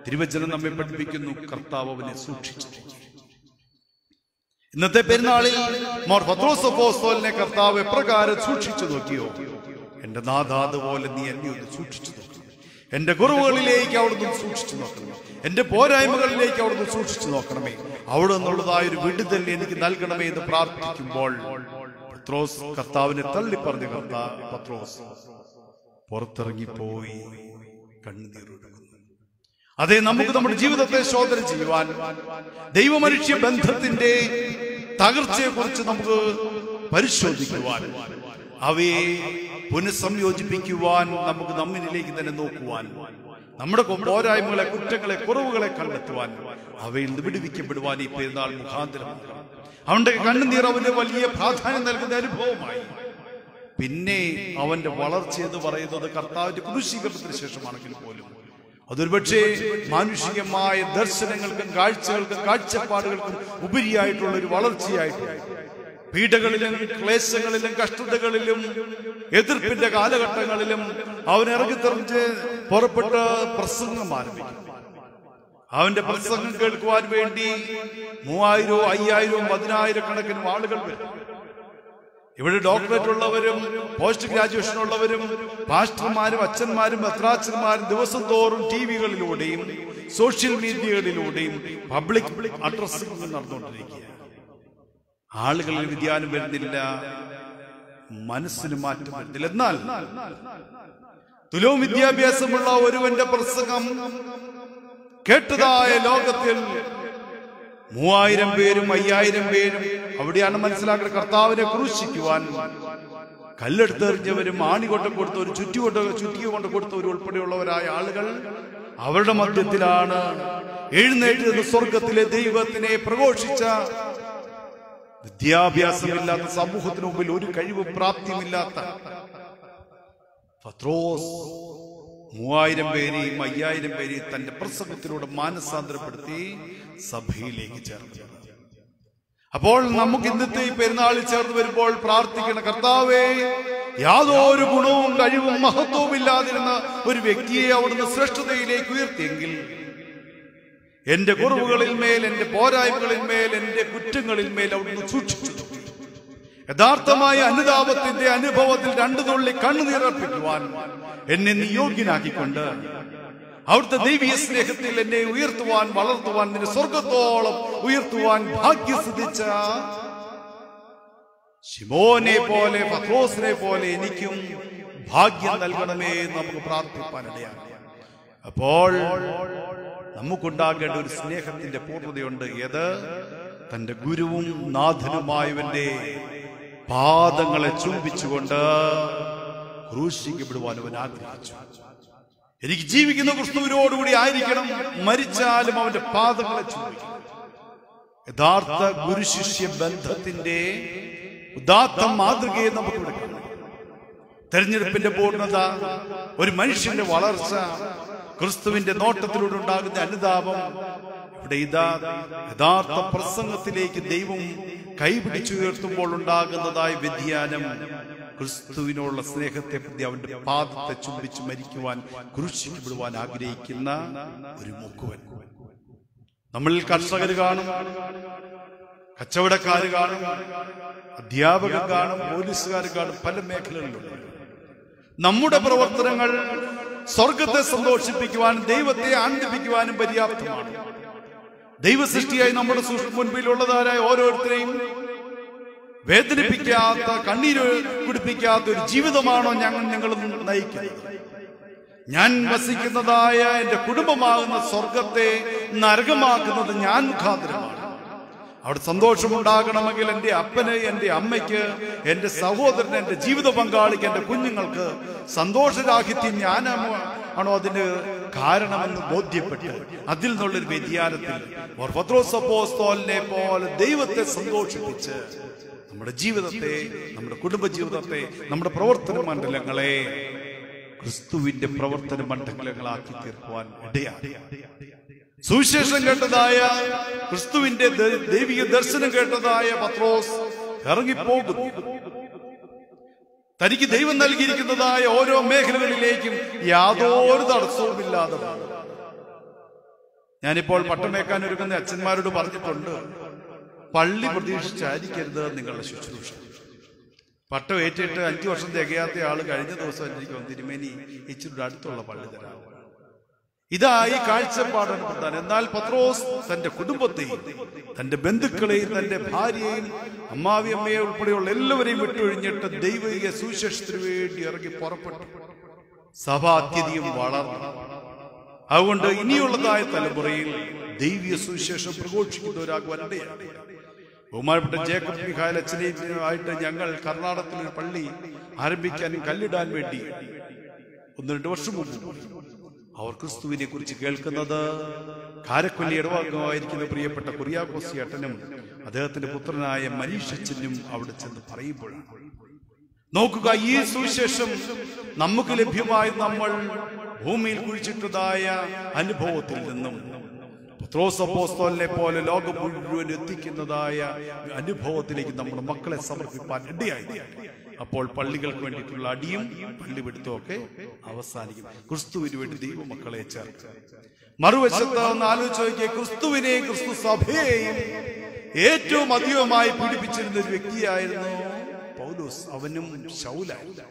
തിരുവചനം നമ്മെ പഠിപ്പിക്കുന്നു, കർത്താവ് അവനെ സൂക്ഷിച്ചു. ഇന്നത്തെ പെരുന്നാളിൽ മോർ പത്രോസ് അപ്പോസ്തലനെ കർത്താവ് എപ്രകാരം സൂക്ഷിച്ചു നോക്കിയോ, എന്റെ നാഥ അതുപോലെ നീ എന്നെ ഒന്ന് സൂക്ഷിച്ചു നോക്കണം. എന്റെ കുറവുകളിലേക്ക് അവിടുന്ന് സൂക്ഷിച്ചു നോക്കണം. എന്റെ പോരായ്മകളിലേക്ക് അവിടുന്ന് സൂക്ഷിച്ചു നോക്കണമേ. അവിടെ നിന്നുള്ളതായ ഒരു വിടുതൽ എനിക്ക് നൽകണമേ എന്ന് പ്രാർത്ഥിക്കുമ്പോൾ പത്രോസ് കർത്താവിനെ തള്ളി പറഞ്ഞു. പത്രോസ് പുറത്തിറങ്ങിപ്പോയി കണ്ണുനീരൊഴുകുന്നു. അതെ, നമുക്ക് നമ്മുടെ ജീവിതത്തെ ശോധന ചെയ്യുവാൻ, ദൈവമനുഷ്യ ബന്ധത്തിന്റെ തകർച്ചയെ കുറിച്ച് നമുക്ക് പരിശോധിക്കുവാൻ, അവയെ പുനഃസംയോജിപ്പിക്കുവാൻ, നമുക്ക് നമ്മിലേക്ക് തന്നെ നോക്കുവാൻ, നമ്മുടെ പോരായ്മകളെ, കുറ്റങ്ങളെ, കുറവുകളെ കണ്ടെത്തുവാൻ, അവയിൽ നിന്ന് വിടുവിക്കപ്പെടുവാൻ ഈ പെരുന്നാൾ മുഖാന്തരം അവന്റെ കണ്ണുനീർ അവന് വലിയ പ്രാധാന്യം നൽകുന്ന അനുഭവമായി. പിന്നെ അവന്റെ വളർച്ച എന്ന് പറയുന്നത് കർത്താവിന്റെ ക്രൂശീകരണത്തിന് ശേഷമാണെങ്കിൽ പോലും അതൊരു പക്ഷേ മാനുഷികമായ ദർശനങ്ങൾക്കും കാഴ്ചകൾക്കും കാഴ്ചപ്പാടുകൾക്കും ഉപരിയായിട്ടുള്ള ഒരു വളർച്ചയായിട്ട് പീഡകളിലും ക്ലേശങ്ങളിലും കഷ്ടതകളിലും എതിർപ്പിന്റെ കാലഘട്ടങ്ങളിലും അവൻ ഇറങ്ങിത്തെറിഞ്ഞ് പുറപ്പെട്ട പ്രസംഗം ആരംഭിക്കും. അവന്റെ പ്രസംഗം കേൾക്കുവാൻ വേണ്ടി 3000, 5000, 10,000 കണക്കിന് ആളുകൾ വരും. ഇവിടെ ഡോക്ടറേറ്റ് ഉള്ളവരും പോസ്റ്റ് ഗ്രാജുവേഷൻ ഉള്ളവരും പാസ്റ്റർമാരും അച്ഛന്മാരും മെത്രാച്ചന്മാരും ദിവസം തോറും ടിവികളിലൂടെയും സോഷ്യൽ മീഡിയകളിലൂടെയും പബ്ലിക് അഡ്രസ്സിംഗ് നടന്നുകൊണ്ടിരിക്കുക. ആളുകളിൽ വ്യതിയാനം വരുന്നില്ല, മനസ്സിന് മാറ്റം വരുന്നില്ല. എന്നാൽ തുലോം വിദ്യാഭ്യാസമുള്ള ഒരുവന്റെ പ്രസംഗം കേട്ടതായ ലോകത്തിൽ 3000 പേരും 5000 പേരും അവിടെയാണ് മനസ്സിലാക്കുന്നത് കർത്താവിനെ ക്രൂശിക്കുവാൻ കല്ലെടുത്തെറിഞ്ഞവരും ആണികൊണ്ട കൊടുത്തവരും ചുറ്റിക കൊണ്ട് കൊടുത്തവരും ഉൾപ്പെടെയുള്ളവരായ ആളുകൾ അവരുടെ മധ്യത്തിലാണ് എഴുന്നേറ്റ് സ്വർഗത്തിലെ ദൈവത്തിനെ പ്രഘോഷിച്ച വിദ്യാഭ്യാസമില്ലാത്ത സമൂഹത്തിന് മുമ്പിൽ ഒരു കഴിവും പ്രാപ്തിയുമില്ലാത്ത പത്രോസ് 3000 പേരെയും 5000 പേരെയും തന്റെ പ്രസംഗത്തിലൂടെ മാനസാന്തരപ്പെടുത്തി സഭയിലേക്ക് ചേർന്നു. അപ്പോൾ നമുക്ക് ഇന്നത്തെ ഈ പെരുന്നാളിൽ ചേർന്ന് വരുമ്പോൾ പ്രാർത്ഥിക്കണം, കർത്താവേ, യാതൊരു ഗുണവും കഴിവും മഹത്വവും ഇല്ലാതിരുന്ന ഒരു വ്യക്തിയെ അവിടുന്ന് ശ്രേഷ്ഠതയിലേക്ക് ഉയർത്തിയെങ്കിൽ എന്റെ കുറവുകളിൽ മേൽ, എന്റെ പോരായ്മകളിൽ മേൽ, എന്റെ കുറ്റങ്ങളിൽ മേൽ അവിടുന്ന് സൂക്ഷിച്ചു. യഥാർത്ഥമായ അനുതാപത്തിന്റെ അനുഭവത്തിൽ 2 തുള്ളി കണ്ണുനീരർപ്പിക്കുവാൻ എന്നെ നീ യോഗ്യനാക്കിക്കൊണ്ട് അവിടുത്തെ ദൈവീയ സ്നേഹത്തിൽ എന്നെ ഉയർത്തുവാൻ, വളർത്തുവാൻ, നിന്നെ സ്വർഗത്തോളം ഉയർത്തുവാൻ ഭാഗ്യം സിദ്ധിച്ച ശിമോനെ പോലെ, പത്രോസിനെ പോലെ എനിക്കും ഭാഗ്യം നൽകണമേ നമുക്ക് പ്രാർത്ഥിപ്പാനിടയാണ്. അപ്പോൾ നമുക്കുണ്ടാകേണ്ട ഒരു സ്നേഹത്തിന്റെ പൂർണ്ണതയുണ്ട്. ഏത്? തന്റെ ഗുരുവും നാഥനുമായവന്റെ പാദങ്ങളെ ചുംബിച്ചുകൊണ്ട് ക്രൂശിക്കപ്പെടുവാൻ അവൻ ആഗ്രഹിച്ചു. എനിക്ക് ജീവിക്കുന്ന ക്രിസ്തുവിനോടുകൂടി ആയിരിക്കണം, മരിച്ചാലും അവന്റെ പാദങ്ങളെ ചുംബിക്കണം. യഥാർത്ഥ ഗുരുശിഷ്യ ബന്ധത്തിന്റെ ഉദാത്ത മാതൃകയെ നമുക്ക് ഇവിടെ കാണാം. തെരഞ്ഞെടുപ്പിന്റെ പൂർണ്ണത, ഒരു മനുഷ്യന്റെ വളർച്ച, ക്രിസ്തുവിന്റെ നോട്ടത്തിലൂടെ ഉണ്ടാകുന്ന അനുതാപം, ഇവിടെ ഇതാ യഥാർത്ഥ പ്രസംഗത്തിലേക്ക് ദൈവം കൈപിടിച്ചുയർത്തുമ്പോൾ ഉണ്ടാകുന്നതായ വ്യതിയാനം, ക്രിസ്തുവിനോടുള്ള സ്നേഹത്തെ പ്രതി അവന്റെ പാദത്തെ ചുംബിച്ച് മരിക്കുവാൻ, ക്രൂശിക്കപ്പെടുവാൻ ആഗ്രഹിക്കുന്ന ഒരു മുക്കുവൻ. നമ്മളിൽ കർഷകർ കാണും, കച്ചവടക്കാർ കാണും, അധ്യാപകർ കാണും, പോലീസുകാർ കാണും, പല മേഖലകളിലുണ്ട്. നമ്മുടെ പ്രവർത്തനങ്ങൾ സ്വർഗത്തെ സന്തോഷിപ്പിക്കുവാനും ദൈവത്തെ ആനന്ദിപ്പിക്കുവാനും പര്യാപ്തമാണ്. ദൈവസൃഷ്ടിയായി നമ്മുടെ മുൻപിലുള്ളതായ ഓരോരുത്തരെയും വേദനിപ്പിക്കാത്ത, കണ്ണീര് കുടിപ്പിക്കാത്ത ഒരു ജീവിതമാണോ ഞങ്ങൾ നയിക്കുന്നത്? ഞാൻ വസിക്കുന്നതായ എന്റെ കുടുംബമാകുന്ന സ്വർഗത്തെ നരകമാക്കുന്നത് ഞാൻ മുഖാന്തരമാണ്. അവിടെ സന്തോഷമുണ്ടാകണമെങ്കിൽ എന്റെ അപ്പന്, എന്റെ അമ്മയ്ക്ക്, എന്റെ സഹോദരന്, എന്റെ ജീവിത പങ്കാളിക്ക്, എന്റെ കുഞ്ഞുങ്ങൾക്ക് സന്തോഷരാഹിത്യം ഞാനാണോ അതിന് കാരണമെന്ന് ബോധ്യപ്പെട്ട് അതിൽ നിന്നുള്ളൊരു വ്യതിയാനത്തിൽ പത്രോസ് അപ്പോസ്തലനെ പോലെ ദൈവത്തെ സന്തോഷിപ്പിച്ച് നമ്മുടെ ജീവിതത്തെ, നമ്മുടെ കുടുംബജീവിതത്തെ, നമ്മുടെ പ്രവർത്തന മണ്ഡലങ്ങളെ ക്രിസ്തുവിന്റെ പ്രവർത്തന മണ്ഡലങ്ങളാക്കി തീർക്കുവാൻ ഇടയാണ്. സുവിശേഷം കേട്ടതായ, ക്രിസ്തുവിന്റെ ദൈവിക ദർശനം കേട്ടതായ പത്രോസ് ഇറങ്ങിപ്പോകുന്നു. തനിക്ക് ദൈവം നൽകിയിരിക്കുന്നതായ ഓരോ മേഖലകളിലേക്കും യാതൊരു തടസ്സവുമില്ലാതെ. ഞാനിപ്പോൾ പട്ടമേക്കാൻ ഒരുങ്ങുന്ന അച്ഛന്മാരോട് പറഞ്ഞിട്ടുണ്ട്, പള്ളി പ്രതീക്ഷിച്ചായിരിക്കരുത് നിങ്ങളുടെ ശുശ്രൂഷ. പട്ടം ഏറ്റിട്ട് 5 വർഷം തികയാത്ത ആള് കഴിഞ്ഞ ദിവസം എനിക്ക് തിരുമേനി ഇച്ചിരി അടുത്തുള്ള പള്ളി തരാം. ഇതായി കാഴ്ചപ്പാടാണ് പ്രധാനം. എന്നാൽ പത്രോസ് തന്റെ കുടുംബത്തെയും തന്റെ ബന്ധുക്കളെയും തന്റെ ഭാര്യയെയും അമ്മാവിയമ്മയെ ഉൾപ്പെടെയുള്ള എല്ലാവരെയും വിട്ടൊഴിഞ്ഞിട്ട് ദൈവിക സുവിശേഷത്തിന് വേണ്ടി ഇറങ്ങി പുറപ്പെട്ടു. സഭ അത്യധികം വളർന്നു. അതുകൊണ്ട് ഇനിയുള്ളതായ തലമുറയിൽ ദൈവിക സുവിശേഷം പ്രഘോഷിക്കുന്നവരാകുവാൻ ഇടയാണ്. ബഹുമാനപ്പെട്ട ജേക്കബ് മിഖായൽ അച്ഛനെയുമായിട്ട് ഞങ്ങൾ കർണാടകത്തിൽ ഒരു പള്ളി ആരംഭിക്കാനും കല്ലിടാൻ വേണ്ടി 1-2 വർഷം മുമ്പ് അവർ ക്രിസ്തുവിനെ കുറിച്ച് കേൾക്കുന്നത് കാരക്കൊല്ലി ഇടവാംഗമായിരിക്കുന്ന പ്രിയപ്പെട്ട കുറിയാക്കോസ് ചേട്ടനും അദ്ദേഹത്തിന്റെ പുത്രനായ മനീഷച്ചനും അവിടെ ചെന്ന് പറയുമ്പോഴാണ്. നോക്കുക, ഈ സുവിശേഷം നമുക്ക് ലഭ്യമായി നമ്മൾ ഭൂമിയിൽ കുഴിച്ചിട്ടതായ അനുഭവത്തിൽ നിന്നും പത്രോസ് അപ്പോസ്തലനെ പോലെ ലോകം മുഴുവൻ എത്തിക്കുന്നതായ അനുഭവത്തിലേക്ക് നമ്മുടെ മക്കളെ സമർപ്പിക്കാൻ ഇടയായി. അപ്പോൾ പള്ളികൾക്ക് വേണ്ടിയിട്ടുള്ള അടിയും പള്ളിപിടുത്തവും ഒക്കെ അവസാനിക്കും. ക്രിസ്തുവിന് വേണ്ടി ദൈവമക്കളെ ചേർത്ത് മറുവശത്ത് ആലോചിച്ച് നോക്കിയ ക്രിസ്തുവിനെയും ക്രിസ്തു സഭയെയും ഏറ്റവും അധികമായി പീഡിപ്പിച്ചിരുന്ന ഒരു വ്യക്തിയായിരുന്നു പൗലോസ്. അവനും ശൗലായിരുന്നു.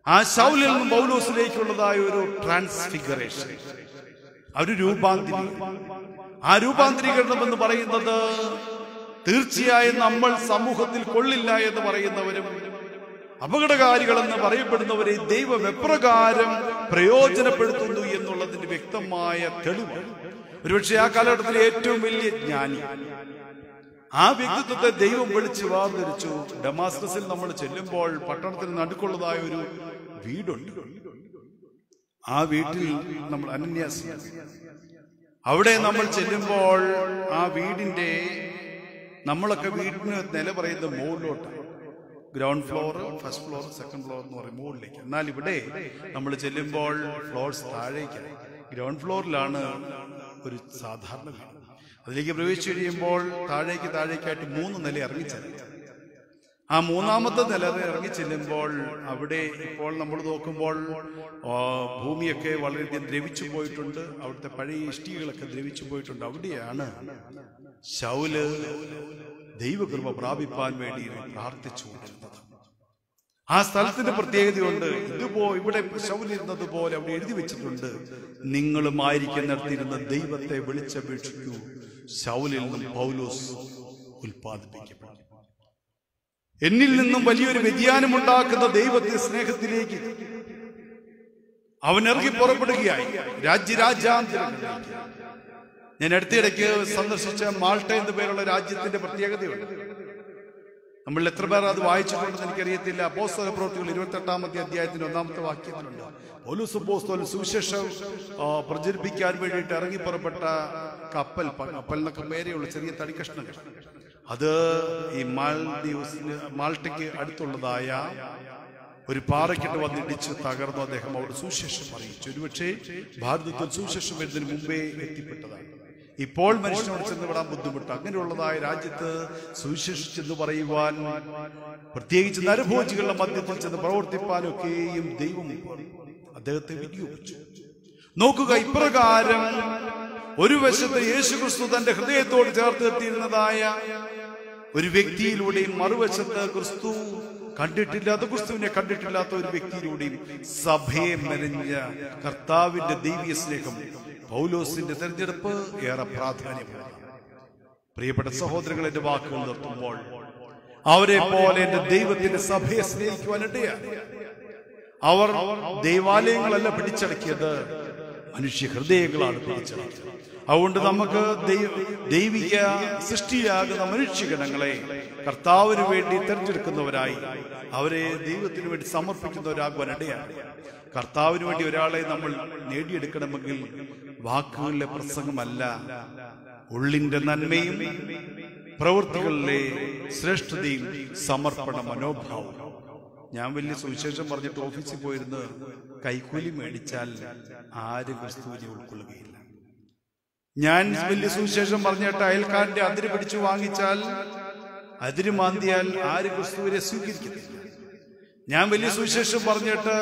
ആ ശൗലിൽ നിന്നും പൗലോസിലേക്കുള്ളതായ ഒരു ട്രാൻസ്ഫിഗറേഷൻ, ഒരു രൂപാന്തരീകരണം. ആ രൂപാന്തരീകരണം എന്ന് പറയുന്നത് തീർച്ചയായും നമ്മൾ സമൂഹത്തിൽ കൊള്ളില്ല എന്ന് പറയുന്നവരും അപകടകാരികളെന്ന് പറയപ്പെടുന്നവരെ ദൈവം എപ്രകാരം പ്രയോജനപ്പെടുത്തുന്നു എന്നുള്ളതിന്റെ വ്യക്തമായ തെളിവാണ്. ഒരുപക്ഷെ ആ കാലഘട്ടത്തിലെ ഏറ്റവും വലിയ ജ്ഞാനി, ആ വ്യക്തിത്വത്തെ ദൈവം വിളിച്ച് വാർദ്ധരിച്ചു. ഡമാസ്കസിൽ നമ്മൾ ചെല്ലുമ്പോൾ പട്ടണത്തിന് നടുക്കുള്ളതായ ഒരു വീടുണ്ട്. ആ വീട്ടിൽ നമ്മൾ അനന്യാസ്, അവിടെ നമ്മൾ ചെല്ലുമ്പോൾ ആ വീടിന്റെ, നമ്മളൊക്കെ വീടിന് നില പറയുന്നത് മുകളിലോട്ടാണ്. Ground floor, first floor, second floor എന്ന് പറയും മുകളിലേക്ക്. എന്നാൽ ഇവിടെ നമ്മൾ ചെല്ലുമ്പോൾ ഫ്ലോർസ് താഴേക്കാണ്. ഗ്രൗണ്ട് ഫ്ലോറിലാണ് ഒരു സാധാരണ വീട്. അതിലേക്ക് പ്രവേശിച്ചു കഴിയുമ്പോൾ താഴേക്കായിട്ട് 3 നില ഇറങ്ങിച്ചെല്ലും. ആ 3ാമത്തെ നില ഇറങ്ങി ചെല്ലുമ്പോൾ അവിടെ ഇപ്പോൾ നമ്മൾ നോക്കുമ്പോൾ ഭൂമിയൊക്കെ വളരെയധികം ദ്രവിച്ചു പോയിട്ടുണ്ട്. അവിടുത്തെ പഴയ ഇഷ്ടികളൊക്കെ ദ്രവിച്ചു പോയിട്ടുണ്ട്. അവിടെയാണ് ശൗല് ദൈവകൃപ പ്രാപിപ്പാൻ വേണ്ടി പ്രാർത്ഥിച്ചുകൊണ്ടിരുന്നത്. ആ സ്ഥലത്തിന്റെ പ്രത്യേകതയുണ്ട്. ഇവിടെ ശൗലിരുന്നത് പോലെ അവിടെ എഴുതി വെച്ചിട്ടുണ്ട്, നിങ്ങളുമായിരിക്കുന്നിടത്തിരുന്ന് ദൈവത്തെ വിളിച്ചപേക്ഷിക്കൂ, ശൗലിൽ നിന്നും പൗലോസ് ഉൽപ്പാദിപ്പിക്കപ്പെട്ടു. എന്നിൽ നിന്നും വലിയൊരു വ്യതിയാനം ഉണ്ടാക്കുന്ന ദൈവത്തെ സ്നേഹത്തിലേക്ക് അവൻ ഇറങ്ങി പുറപ്പെടുകയായി. രാജ്യാന്തരങ്ങളിലേക്ക്. ഞാൻ അടുത്തിടയ്ക്ക് സന്ദർശിച്ച മാൾട്ട എന്ന പേരുള്ള രാജ്യത്തിന്റെ പ്രത്യേകതയുണ്ട്. നമ്മൾ എത്ര പേർ അത് വായിച്ചിട്ടുണ്ടെന്ന് എനിക്കറിയത്തില്ല. അപ്പോസ്തല പ്രവൃത്തികൾ 28-ാമത്തെ അധ്യായത്തിന്റെ 1-ാമത്തെ വാക്യത്തിലുണ്ട്, പൗലോസ് അപ്പോസ്തലൻ സുവിശേഷം പ്രചരിപ്പിക്കാൻ വേണ്ടിയിട്ട് ഇറങ്ങി പുറപ്പെട്ട കപ്പൽ എന്നൊക്കെ പേരെയുള്ള ചെറിയ തടിക്കഷ്ണങ്ങൾ, അത് ഈ മാൾട്ടയ്ക്ക് അടുത്തുള്ളതായ ഒരു പാറയ്ക്കിട്ട് വന്നിടിച്ച് തകർന്നു. അദ്ദേഹം അവിടെ സുവിശേഷം അറിയിച്ചു. ഒരുപക്ഷെ ഭാരതത്തിൽ സുവിശേഷം വരുന്നതിന് മുമ്പേ എത്തിപ്പെട്ടതാണ്. ഇപ്പോൾ മനുഷ്യനോട് ചെന്ന് വിടാൻ ബുദ്ധിമുട്ട്. അങ്ങനെയുള്ളതായ രാജ്യത്ത് സുവിശേഷിച്ചെന്ന് പറയുവാൻ, പ്രത്യേകിച്ച് നരഭോജികളുടെ മധ്യത്തിൽ ചെന്ന് പ്രവർത്തിപ്പാനൊക്കെയും ദൈവം അദ്ദേഹത്തെ വിനിയോഗിച്ചു. നോക്കുക, ഇപ്രകാരം ഒരു വശത്ത് യേശുക്രിസ്തു തന്റെ ഹൃദയത്തോട് ചേർത്ത് എത്തിയിരുന്നതായ ഒരു വ്യക്തിയിലൂടെയും മറുവശത്ത് ക്രിസ്തുവിനെ കണ്ടിട്ടില്ലാത്ത ഒരു വ്യക്തിയിലൂടെയും സഭയെ മെനഞ്ഞ കർത്താവിന്റെ ദൈവീയ സ്നേഹം, പൗലോസിന്റെ തെരഞ്ഞെടുപ്പ് ഏറെ പ്രാധാന്യമാണ്. പ്രിയപ്പെട്ട സഹോദരങ്ങൾ, എന്റെ വാക്കുകൾ നിർത്തുമ്പോൾ അവരെ പോലെ എന്റെ ദൈവത്തിന്റെ സഭയെ സ്നേഹിക്കുവാനിടയാണ്. അവർ ദൈവാലയങ്ങളല്ല പിടിച്ചടക്കിയത്, മനുഷ്യ ഹൃദയങ്ങളാണ് പിടിച്ചടക്കിയത്. അതുകൊണ്ട് നമുക്ക് ദൈവിക സൃഷ്ടിയാകുന്ന മനുഷ്യഗണങ്ങളെ കർത്താവിന് വേണ്ടി തെരഞ്ഞെടുക്കുന്നവരായി, അവരെ ദൈവത്തിന് വേണ്ടി സമർപ്പിക്കുന്നവരാകുവാൻ ഇടയാണ്. കർത്താവിന് വേണ്ടി ഒരാളെ നമ്മൾ നേടിയെടുക്കണമെങ്കിൽ വാക്കുകളിലെ പ്രസംഗമല്ല, ഉള്ളിന്റെ നന്മയും പ്രവൃത്തികളിലെ ശ്രേഷ്ഠതയും സമർപ്പണ മനോഭാവം. ഞാൻ വലിയ സുവിശേഷം പറഞ്ഞിട്ട് ഓഫീസിൽ പോയിരുന്ന് കൈക്കൂലി മേടിച്ചാൽ ആരും ക്രിസ്തുവിനെ ഉൾക്കൊള്ളുകയില്ല. ഞാൻ വലിയ സുവിശേഷം പറഞ്ഞിട്ട് അയൽക്കാരന്റെ അതിര് പിടിച്ചു വാങ്ങിച്ചാൽ, അതിര് മാന്തിയാൽ ആരും ക്രിസ്തുവിനെ സ്വീകരിക്കത്തില്ല. ഞാൻ വലിയ സുവിശേഷം പറഞ്ഞിട്ട്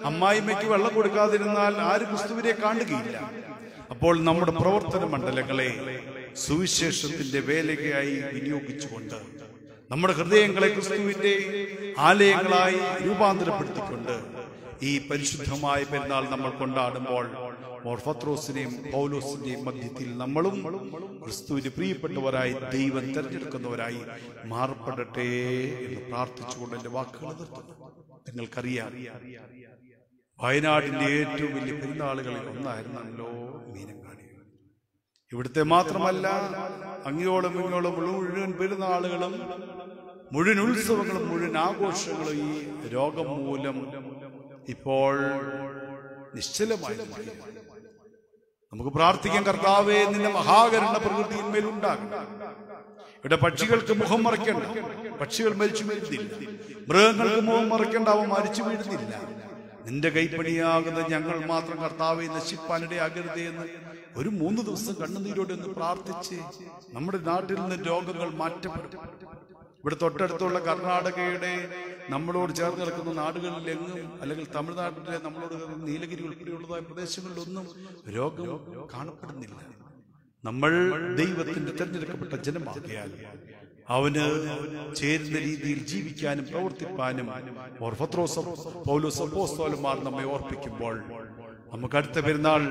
അമ്മായിമ്മയ്ക്ക് വെള്ളം കൊടുക്കാതിരുന്നാൽ ആരും ക്രിസ്തുവിനെ കാണുകയില്ല. അപ്പോൾ നമ്മുടെ പ്രവർത്തന മണ്ഡലങ്ങളെ സുവിശേഷത്തിന്റെ വേലകയായി വിനിയോഗിച്ചുകൊണ്ട് നമ്മുടെ ഹൃദയങ്ങളെ ക്രിസ്തുവിന്റെ ആലയങ്ങളായി രൂപാന്തരപ്പെടുത്തിക്കൊണ്ട് ഈ പരിശുദ്ധമായ പെരുന്നാൾ നമ്മൾ കൊണ്ടാടുമ്പോൾ പത്രോസിനെയും പൗലോസിന്റെയും മധ്യത്തിൽ നമ്മളും ക്രിസ്തുവിന് പ്രിയപ്പെട്ടവരായി ദൈവം തെരഞ്ഞെടുക്കുന്നവരായി മാറപ്പെടട്ടെ എന്ന് പ്രാർത്ഥിച്ചുകൊണ്ട് എന്റെ വാക്കുകൾ നിർത്തുന്നു. നിങ്ങൾക്കറിയാം, വയനാടിന്റെ ഏറ്റവും വലിയ പെരുന്നാളുകളിൽ ഒന്നായിരുന്നല്ലോ മീനങ്ങാടി. ഇവിടുത്തെ മാത്രമല്ല, അങ്ങോളം ഇങ്ങോളം മുഴുവൻ പെരുന്നാളുകളും, മുഴുവൻ ഉത്സവങ്ങളും, മുഴുവൻ ആഘോഷങ്ങളും ഈ രോഗം മൂലം ഇപ്പോൾ നിശ്ചലമായി. നമുക്ക് പ്രാർത്ഥിക്കാൻ, കർത്താവേ നിന്റെ മഹാകരുണ പ്രകൃതിയിന്മേൽ ഉണ്ടാകണം. ഇവിടെ പക്ഷികൾക്ക് മുഖം മറയ്ക്കണ്ട, പക്ഷികൾ മരിച്ചു വീഴുന്നില്ല. മൃഗങ്ങൾക്ക് മുഖം മറയ്ക്കേണ്ട, അവ മരിച്ചു വീഴുന്നില്ല. നിന്റെ കൈപ്പണിയാകുന്ന ഞങ്ങൾ മാത്രം കർത്താവെ നശിപ്പാനിടയാകരുതേ എന്ന് ഒരു 3 ദിവസം കണ്ണുനീരോടെ ഒന്ന് പ്രാർത്ഥിച്ച് നമ്മുടെ നാട്ടിൽ നിന്ന് രോഗങ്ങൾ മാറ്റപ്പെടും. ഇവിടെ തൊട്ടടുത്തുള്ള കർണാടകയുടെ നമ്മളോട് ചേർന്ന് കിടക്കുന്ന നാടുകളിലെങ്ങും, അല്ലെങ്കിൽ തമിഴ്നാട്ടിലെ നമ്മളോട് നീലഗിരി ഉൾപ്പെടെയുള്ളതായ പ്രദേശങ്ങളിലൊന്നും രോഗം കാണപ്പെടുന്നില്ല. നമ്മൾ ദൈവത്തിന്റെ തെരഞ്ഞെടുക്കപ്പെട്ട ജനമാകിയാൽ അവന് ചേരുന്ന രീതിയിൽ ജീവിക്കാനും പ്രവർത്തിപ്പാനും പൗലോസ് അപ്പോസ്തലന്മാർ നമ്മെ ഓർപ്പിക്കുമ്പോൾ നമുക്ക് അടുത്ത പെരുന്നാൾ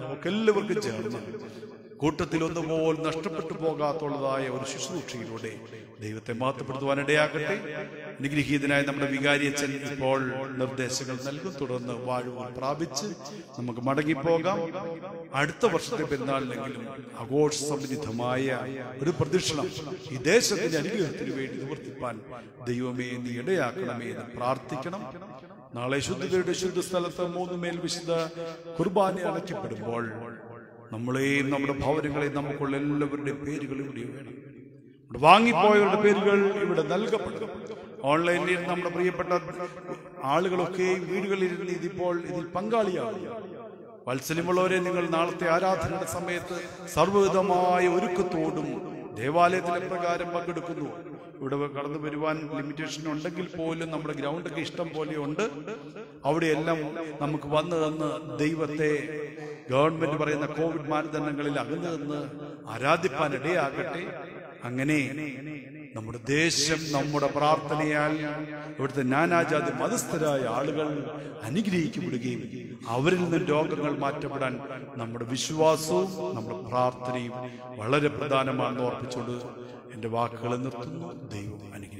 നമുക്കെല്ലാവർക്കും ചേർന്ന് കൂട്ടത്തിൽ ഒന്നുപോൽ നഷ്ടപ്പെട്ടു പോകാത്തുള്ളതായ ഒരു ശുശ്രൂഷയിലൂടെ ദൈവത്തെ മഹത്വപ്പെടുത്തുവാനിടയാകട്ടെ. അനുഗ്രഹീതനായ നമ്മുടെ വികാരിയച്ഛൻ ഇപ്പോൾ നിർദ്ദേശങ്ങൾ നൽകും. തുടർന്ന് വാഴുവാൻ പ്രാപിച്ച് നമുക്ക് മടങ്ങിപ്പോകാം. അടുത്ത വർഷത്തെ പെരുന്നാളിലെങ്കിലും ആഘോഷ സമൃദ്ധമായ ഒരു പ്രദക്ഷിണം ഈ ദേശത്തിന്റെ അനുഗ്രഹത്തിന് വേണ്ടി നിവർത്തിപ്പാൻ ദൈവമേ നീ ഇടയാക്കണമേ എന്ന് പ്രാർത്ഥിക്കണം. നാളെ ശുദ്ധതയുടെ ശുദ്ധ സ്ഥലത്ത് 3 മേൽ വിശുദ്ധ കുർബാന അടയ്ക്കപ്പെടുമ്പോൾ നമ്മളെയും നമ്മുടെ ഭവനങ്ങളെയും നമുക്കുള്ള എല്ലാവരുടെയും പേരുകൾ ഇവിടെ വേണം. വാങ്ങിപ്പോയവരുടെ പേരുകൾ ഇവിടെ നൽകപ്പെടും. ഓൺലൈനിൽ നമ്മുടെ പ്രിയപ്പെട്ട ആളുകളൊക്കെ വീടുകളിലിരുന്ന് ഇതിപ്പോൾ ഇതിൽ പങ്കാളിയാകും. വാത്സല്യമുള്ളവരെ, നിങ്ങൾ നാളത്തെ ആരാധനയുടെ സമയത്ത് സർവ്വവിധമായ ഒരുക്കത്തോടും ദേവാലയത്തിലെ പ്രകാരം പങ്കെടുക്കുന്നു. ഇവിടെ കടന്നു വരുവാൻ ലിമിറ്റേഷൻ ഉണ്ടെങ്കിൽ പോലും നമ്മുടെ ഗ്രൗണ്ടൊക്കെ ഇഷ്ടം പോലെയുണ്ട്. അവിടെയെല്ലാം നമുക്ക് വന്നു തന്ന് ദൈവത്തെ ഗവൺമെന്റ് പറയുന്ന കോവിഡ് മാനദണ്ഡങ്ങളിൽ അകന്നു നിന്ന് ആരാധിപ്പാൻ ഇടയാകട്ടെ. അങ്ങനെ നമ്മുടെ ദേശം നമ്മുടെ പ്രാർത്ഥനയാൽ ഇവിടുത്തെ നാനാജാതി മതസ്ഥരായ ആളുകൾ അനുഗ്രഹിക്കപ്പെടുകയും അവരിൽ നിന്ന് രോഗങ്ങൾ മാറ്റപ്പെടാൻ നമ്മുടെ വിശ്വാസവും നമ്മുടെ പ്രാർത്ഥനയും വളരെ പ്രധാനമാണെന്ന് ഓർപ്പിച്ചുകൊണ്ട് എന്റെ വാക്കുകൾ നിർത്തുന്നു. ദൈവം അനുഗ്രഹിക്കട്ടെ.